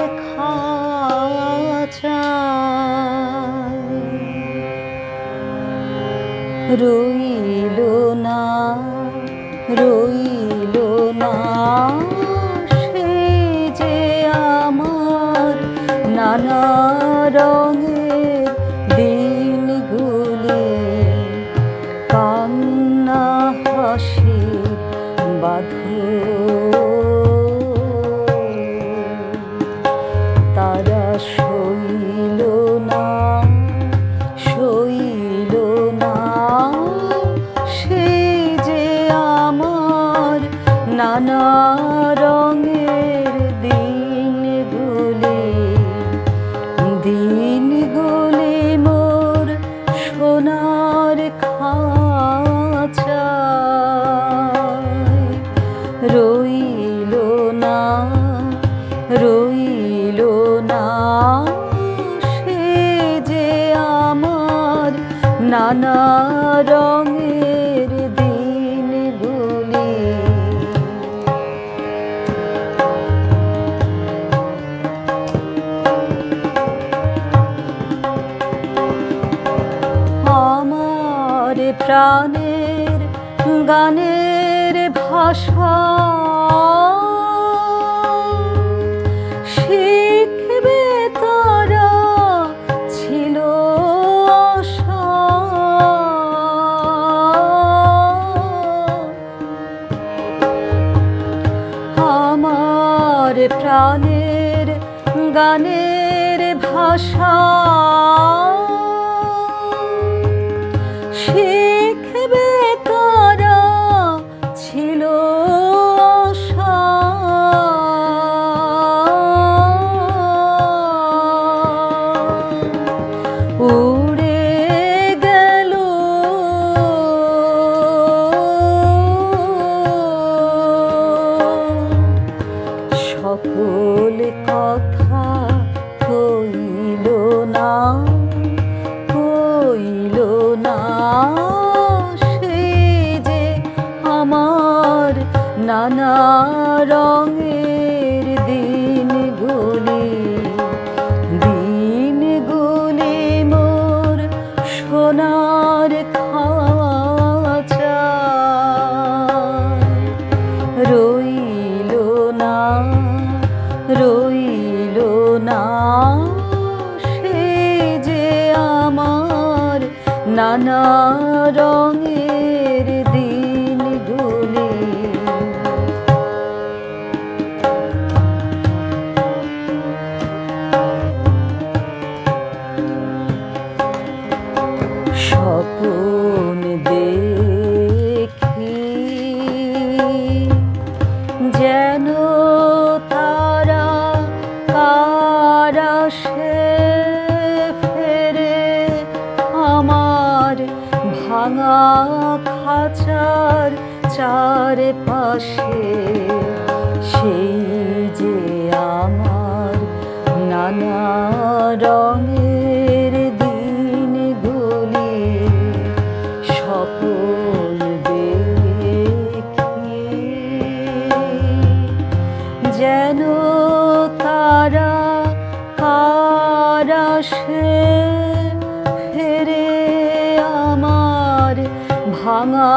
রইল না রইল না সে যে আমার নানা রঙের দিনগুলি কান্না হাসির বাঁধন তারা সইল না সইল না সে যে আমার নানা রঙের দিনগুলি দিনগুলি মোর সোনার খাঁচায় রইল না রইল না সে যে আমার নানা রঙের দিনগুলি আমার প্রাণের গানের ভাষা শিখবে তারা ছিল আশা আমার প্রাণের গানের ভাষা শিখবে তারা ছিল আশা উড়ে গেল সকল কথা কইল না কইল না সে যে আমার নানা রঙের দিনগুলি দিনগুলি মোর সোনার খাঁচায় রইল না রইল না সে যে আমার নানা রঙের দিনগুলি স্বপ্ন দেখি যেন তারা কারা সে ফেরে আমার ভাঙা খাঁচার চারপাশে সেই যে আমার নানা রঙের দিনগুলি স্বপ্ন দেখি যেন তারা ভাঙা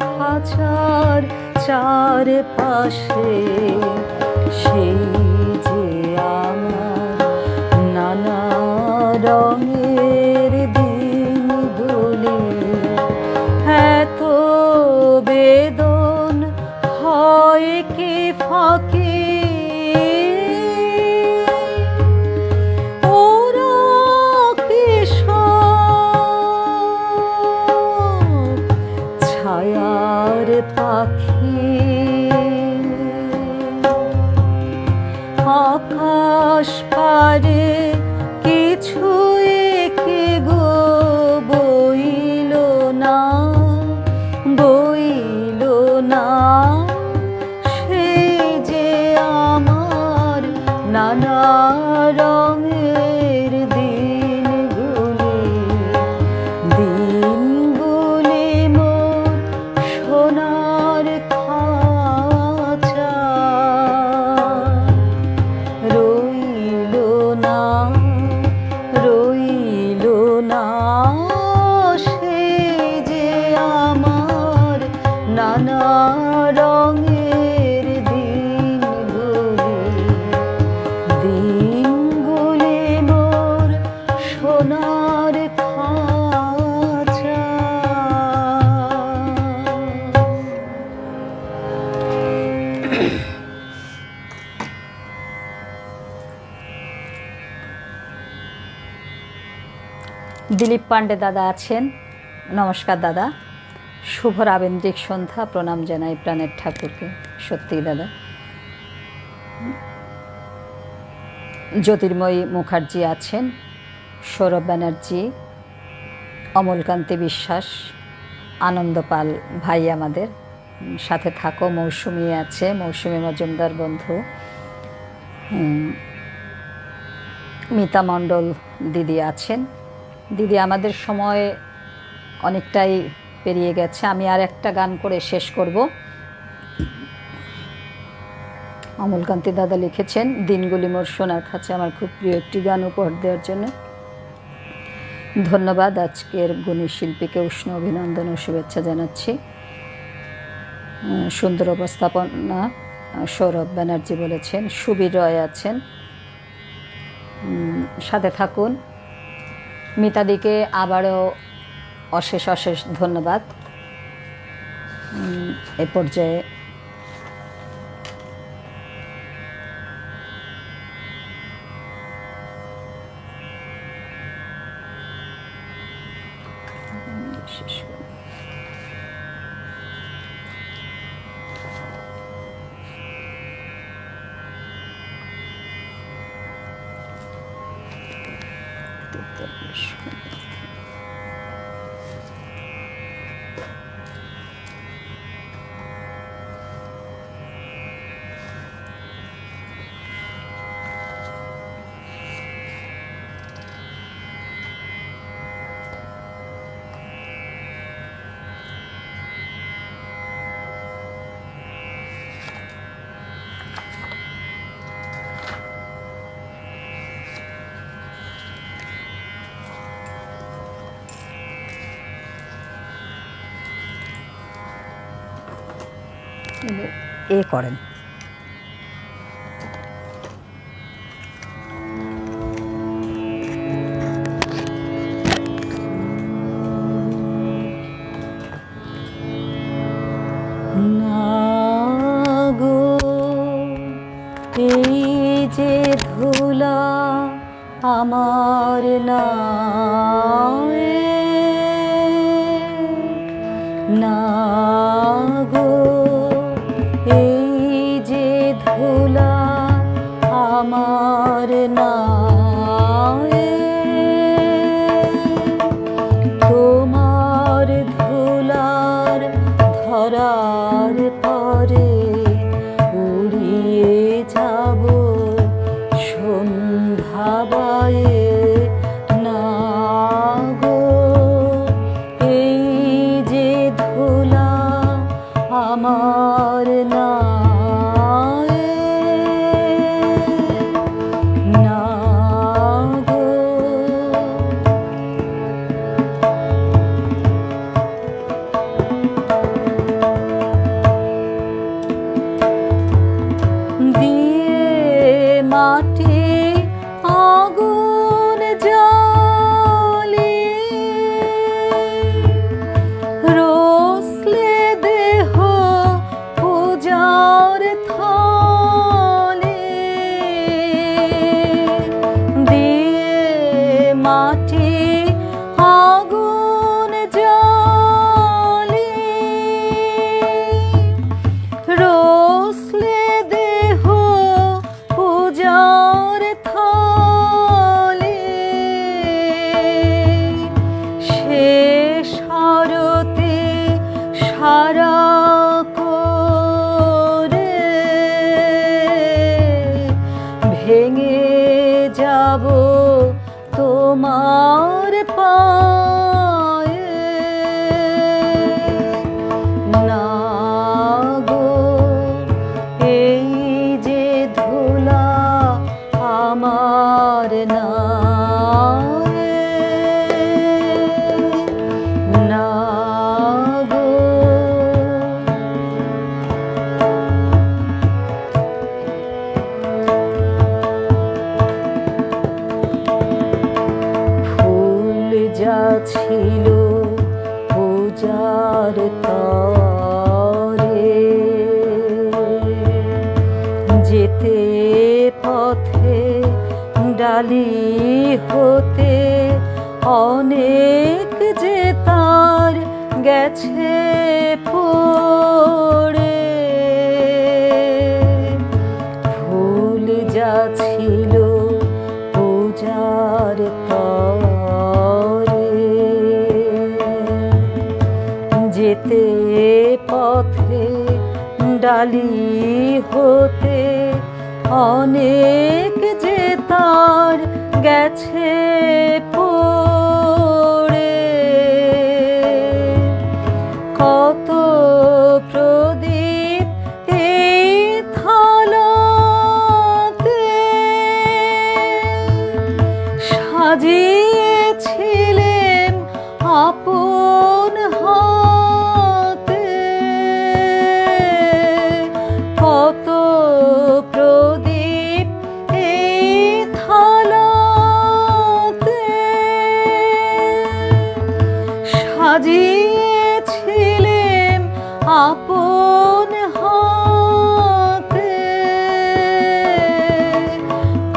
খাঁচার চারপাশে সেই যে আমার নানা রঙের দিনগুলি, এত বেদন হয় কি ফাঁকি, ওরা কি সব ছায়ার পাখি, আকাশ পারে কিছু একে গো বইল না, বইল না, সেই যে আমার নানা রঙের দিনগুলি, দিনগুলি মোর সোনার খাঁচা, রইল না, রইল না, সেই যে আমার নানা রঙের দিনগুলি, দিনগুলি মোর সোনার খাঁচা। দিলীপ পাণ্ডে দাদা আছেন, নমস্কার দাদা, শুভ রাবেন্দ্রিক সন্ধ্যা, প্রণাম জানাই প্রাণের ঠাকুরকে। সত্যি দাদা। জ্যোতির্ময়ী মুখার্জি আছেন, সৌরভ ব্যানার্জি, অমলকান্তি বিশ্বাস, আনন্দ পাল ভাই আমাদের সাথে থাকো, মৌসুমি আছে, মৌসুমি মজুমদার বন্ধু, মিতা মণ্ডল দিদি আছেন। দিদি আমাদের সময় অনেকটাই পেরিয়ে গেছে, আমি আর একটা গান করে শেষ করব। অমলকান্তি দাদা লিখেছেন দিনগুলি মোর সোনার খাঁচা, আমার খুব প্রিয় একটি গান উপহার দেওয়ার জন্য ধন্যবাদ। আজকের গুণী শিল্পীকে উষ্ণ অভিনন্দন ও শুভেচ্ছা জানাচ্ছি। সুন্দর উপস্থাপনা সৌরভ ব্যানার্জি বলেছেন, সুবীর রয় আছেন, সাথে থাকুন। মিতাদিকে আবারও অশেষ অশেষ ধন্যবাদ। এ পর্যায়ে এ করেন। এই যে ধুলা আমার না গো, এই যে ধুলা আমার তোমার ধুলার ধরার পরে উড়িয়ে যাব সন্ধ্যা বয়ে না গো, এই যে ধুলা আমার না গো। মাটি আগুন জ্বালি রোসলে দেহ পূজার থলে দিয়ে মাটি আগুন জ্বালি রোসলে দেহ পূজার থলে শেষ আরতি সারা করে ভেঙে যাব তোমার পায়ে না গো এই যে ধুলা আমার না না গো ফুল যা ছিল পূজার তরে যেতে পথে ডালি হতে অনেক যে তার গেছে পড়ে ফুল যা ছিল পূজার তরে যেতে পথে ডালি হতে অনেক যে তার গেছে পড়ে কত প্রদীপ এই থালাতে সাজিয়েছিলেন আপন হাতে কত প্রদীপ এই থালাতে সাজিয়েছিলেন আপন হাতে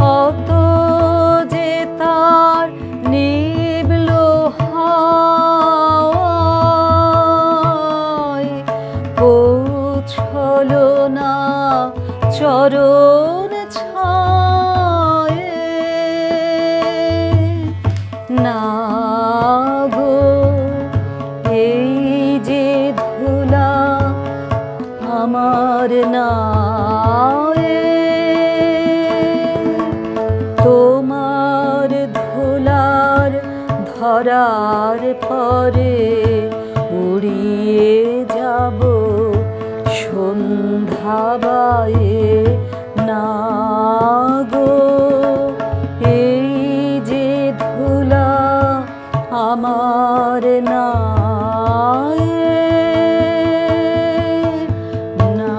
কত যে তার নিবল হাওয়ায় পৌঁছলো না চরণ ছায়ে না গো এই যে ধুলা আমার না তোমার ধুলার ধরার পরে উড়িয়ে যাব সন্ধ্যা বায়ে না গো এই যে ধুলা আমার না না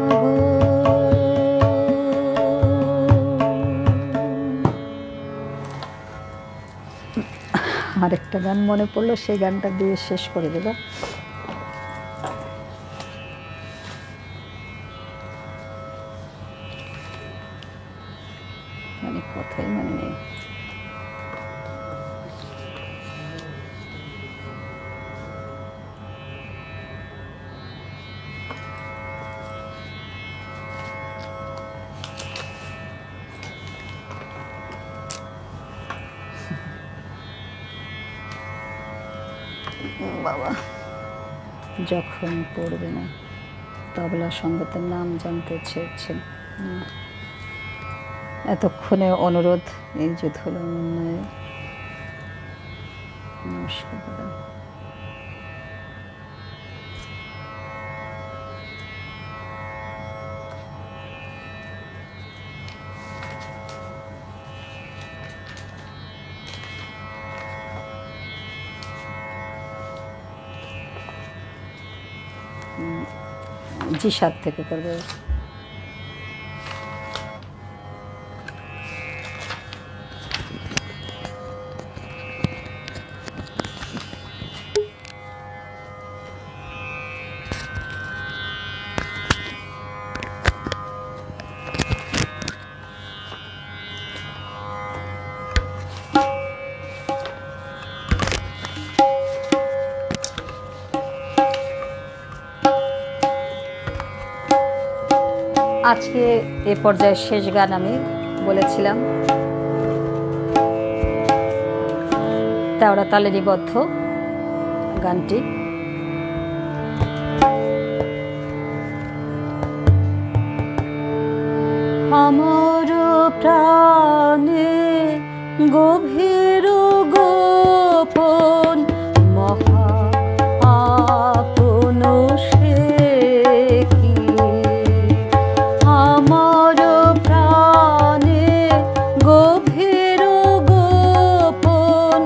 গো। আরেকটা গান মনে পড়লো, সেই গানটা দিয়ে শেষ করে দেব। মানে কথাই মনে নেই। বাবা যখন পড়বে না তবলা সঙ্গতের নাম জানতে চেয়েছেন, এতক্ষণে অনুরোধ এই যে ধুলো উন্নয়ে নমস্কার দাদা। জি 7 থেকে করবে। আজকে এ পর্যায়ে শেষ গান আমি বলেছিলাম, তেওড়া তালে নিবদ্ধ গানটি। আমার প্রাণে গভীর গোপন মহা আপন সে কি, আমার প্রাণে গভীর গোপন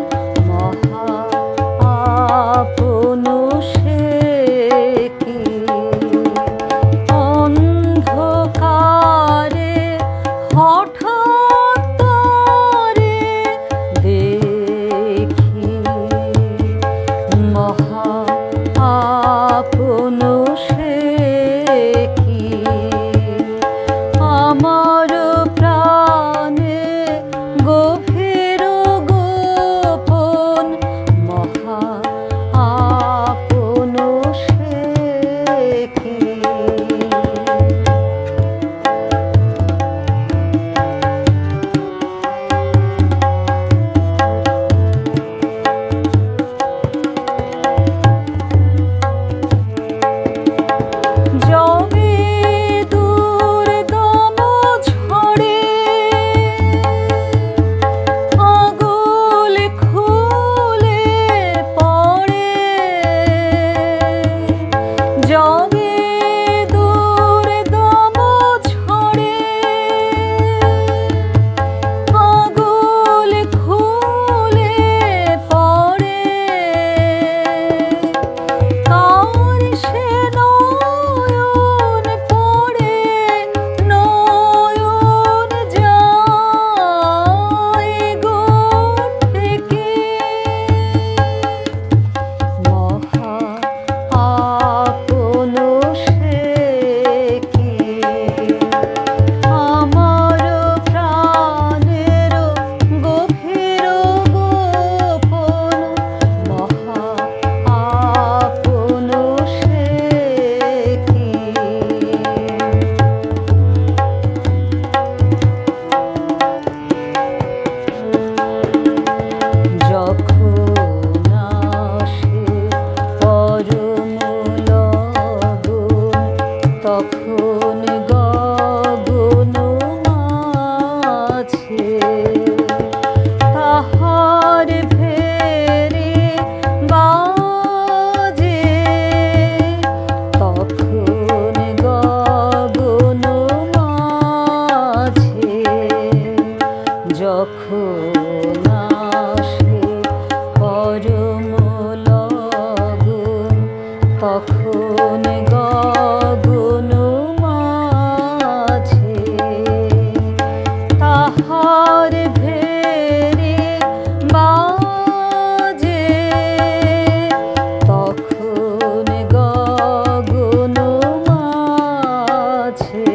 মহা আপন সে কি, অন্ধকারে হঠাৎ তারে দেখি মহা আপন সে কি, আমার প্রাণে গভীর গোপন মহা আপন সে কি। জবে দুর্দম ঝড়ে আগুল খুলে পড়ে, জবে দুর্দম ঝড়ে আগুল খুলে পড়ে, কার সে নয়ন পড়ে নয়ন যায় গো থেকে, মহা আপন সে কি, আমার প্রাণের গভীর গোপন মহা আপন সে কি। যখন আসে পরম লগন, তখন গগন মাঝে তাহার ভেরি বাজে, তখন গগন মাঝে, যখন আসে পরম লগন, তখন গগন মাঝে তাহার ভেরি বাজে, তখন গগন মাঝে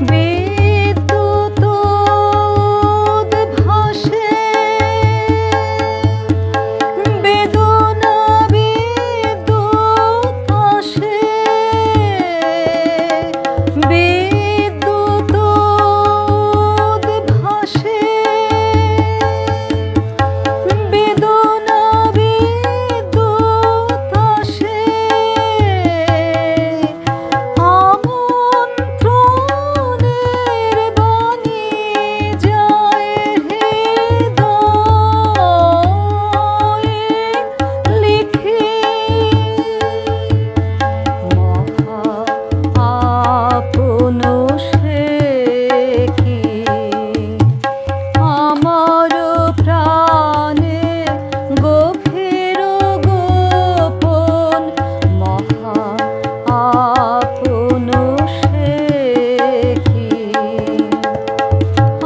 বিদ্যুৎ উদ্ভাসে, বেদনা বিদ্যুৎ আসে, বিদ্যুৎ উদ্ভাসে, বেদনা বিদ্যুৎ আসে, আমন্ত্রণের বাণী যায় হৃদয়ে লিখে, মহা আপন সে কি, আমার প্রাণে গভীর গোপন মহা আপন সে কি,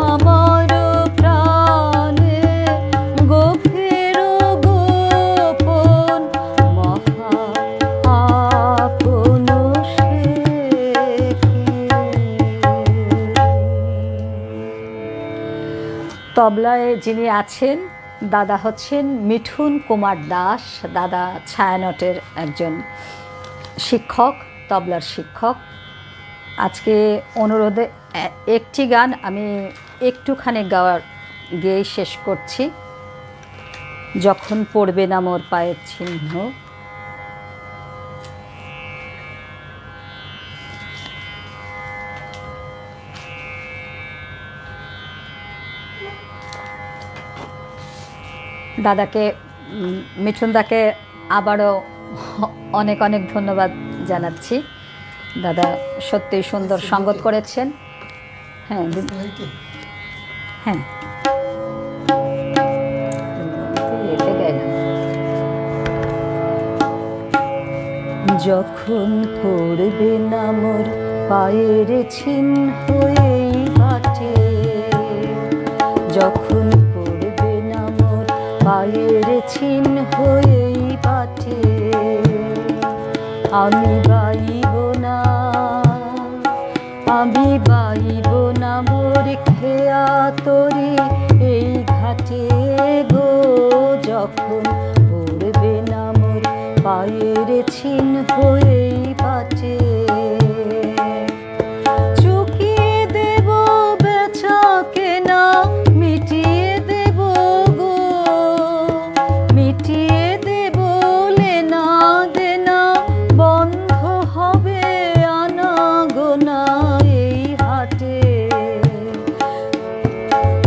আমার প্রাণে গভীর গোপন মহা আপন সে কি। তবলায় যিনি আছেন দাদা হচ্ছেন মিঠুন কুমার দাস। দাদা ছায়ানটের একজন শিক্ষক, তবলার শিক্ষক। আজকে অনুরোধে একটি গান আমি একটুখানি গেয়ে শেষ করছি। যখন পড়বে না মোর পায়ের চিহ্ন। দাদাকে, মিঠুনদাকে আবারও অনেক অনেক ধন্যবাদ জানাচ্ছি। দাদা সত্যিই সুন্দর সঙ্গত করেছেন। হ্যাঁ হ্যাঁ, যখন পড়বে না মোর পায়ের চিহ্ন এই বাটে, যখন পড়বে না মোর পায়ের চিহ্ন এই বাটে, আমি বাইব না, আমি বাইব না মোর খেয়া তরি এই ঘাটে গো। যখন পড়বে না মোর পায়ের চিহ্ন এই বাটে, চুকিয়ে দেব বেচা কেনা, মিটিয়ে দেব গো, মিটিয়ে দেব লেনা দেনা, বন্ধ হবে আনা গোনা এই হাটে।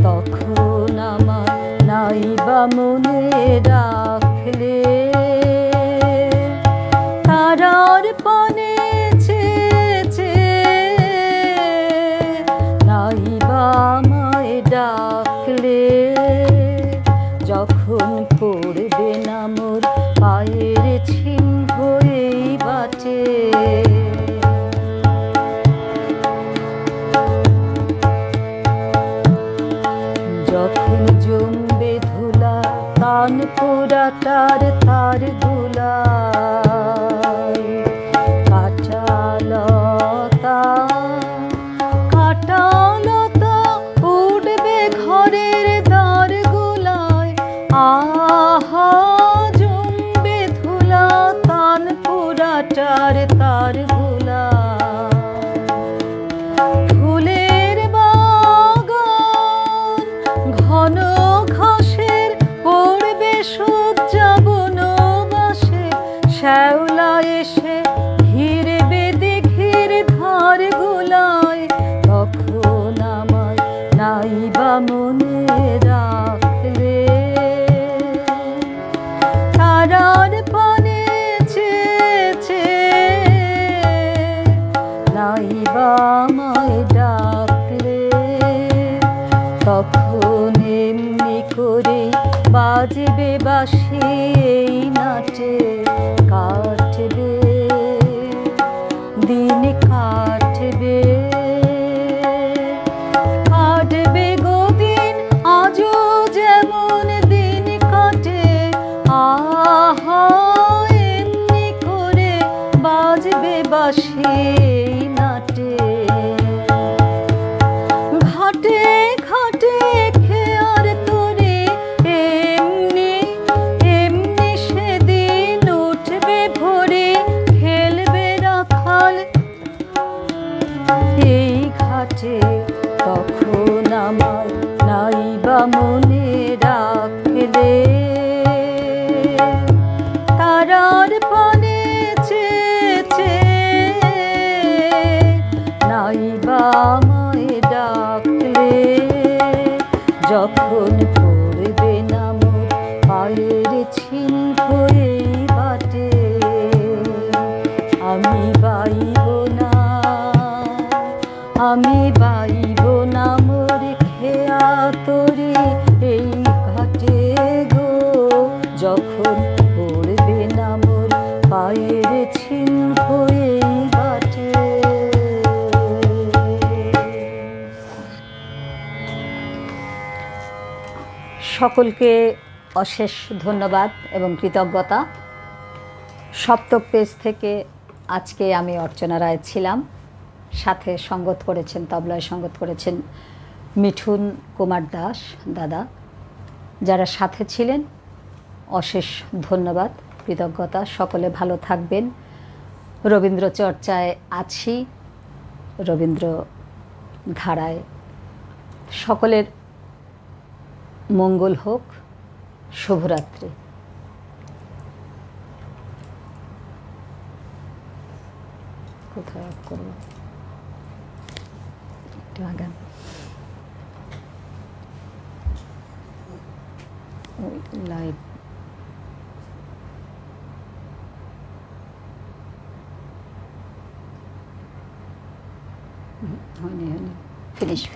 তখন আমার নাইবা মনে রাখলে, তারার পানে চেয়েছে নাইবা আমায় ডাকলে, যখন পড়বে না মোর পায়ের চিহ্ন এই বাটে। যখন জমবে ধুলা কান পোড়াটার তার ধুলায়, কাঁটালতা কাঁটালতা উঠবে ঘরের দ্বার গোলায়, আহা জমবে ধুলা কান পোড়াটার তার গোলায়। ফুলের বাগান ঘন ঘাসের পড়বে সজ্জা বনবাসে, শ্যাওলা এসে ঘিরবে দিঘির ধার গোলায়। তখন আমায় নাইবা মনে রাখলে, তারার পানে চেয়েছে নাইবা আমায় ডাকলে, তখন এমনি করে বাজবে বাঁশি এই নাটে, কাটবে দিন কাটবে, কাটবে গো দিন আজও যেমন দিন কাটে, আহা এমনি করে বাজবে বাঁশি এই নাটে। ঘাটে ঘাটে খেয়ার তোরে এমনি এমনি সেদিন উঠবে ভোরে, খেলবে রাখাল এই ঘাটে। তখন আমার নাইবা মনে রাখলে, তারার পানে চেয়েছে নাইবা আমায় ডাকলে, যখন পড়বে না মোর পায়ের চিহ্ন এই বাটে, আমি বাইব না, আমি বাইব না মোর খেয়া তরি এই ঘাটে গো। যখন পড়বে না মোর পায়ের চিহ্ন এই বাটে। সকলকে অশেষ ধন্যবাদ এবং কৃতজ্ঞতা। সপ্তক পেজ থেকে আজকে আমি অর্চনা রায় ছিলাম, সাথে সঙ্গত করেছেন, তবলায় সঙ্গত করেছেন মিঠুন কুমার দাস দাদা। যারা সাথে ছিলেন অশেষ ধন্যবাদ, কৃতজ্ঞতা। সকলে ভালো থাকবেন। রবীন্দ্র চর্চায় আছি, রবীন্দ্র ধারায়। সকলের মঙ্গল হোক। শুভরাত্রি। কোথায় অফ করবো? একটু আগান। ওই লাইভ হয়নি। ফিনিশ।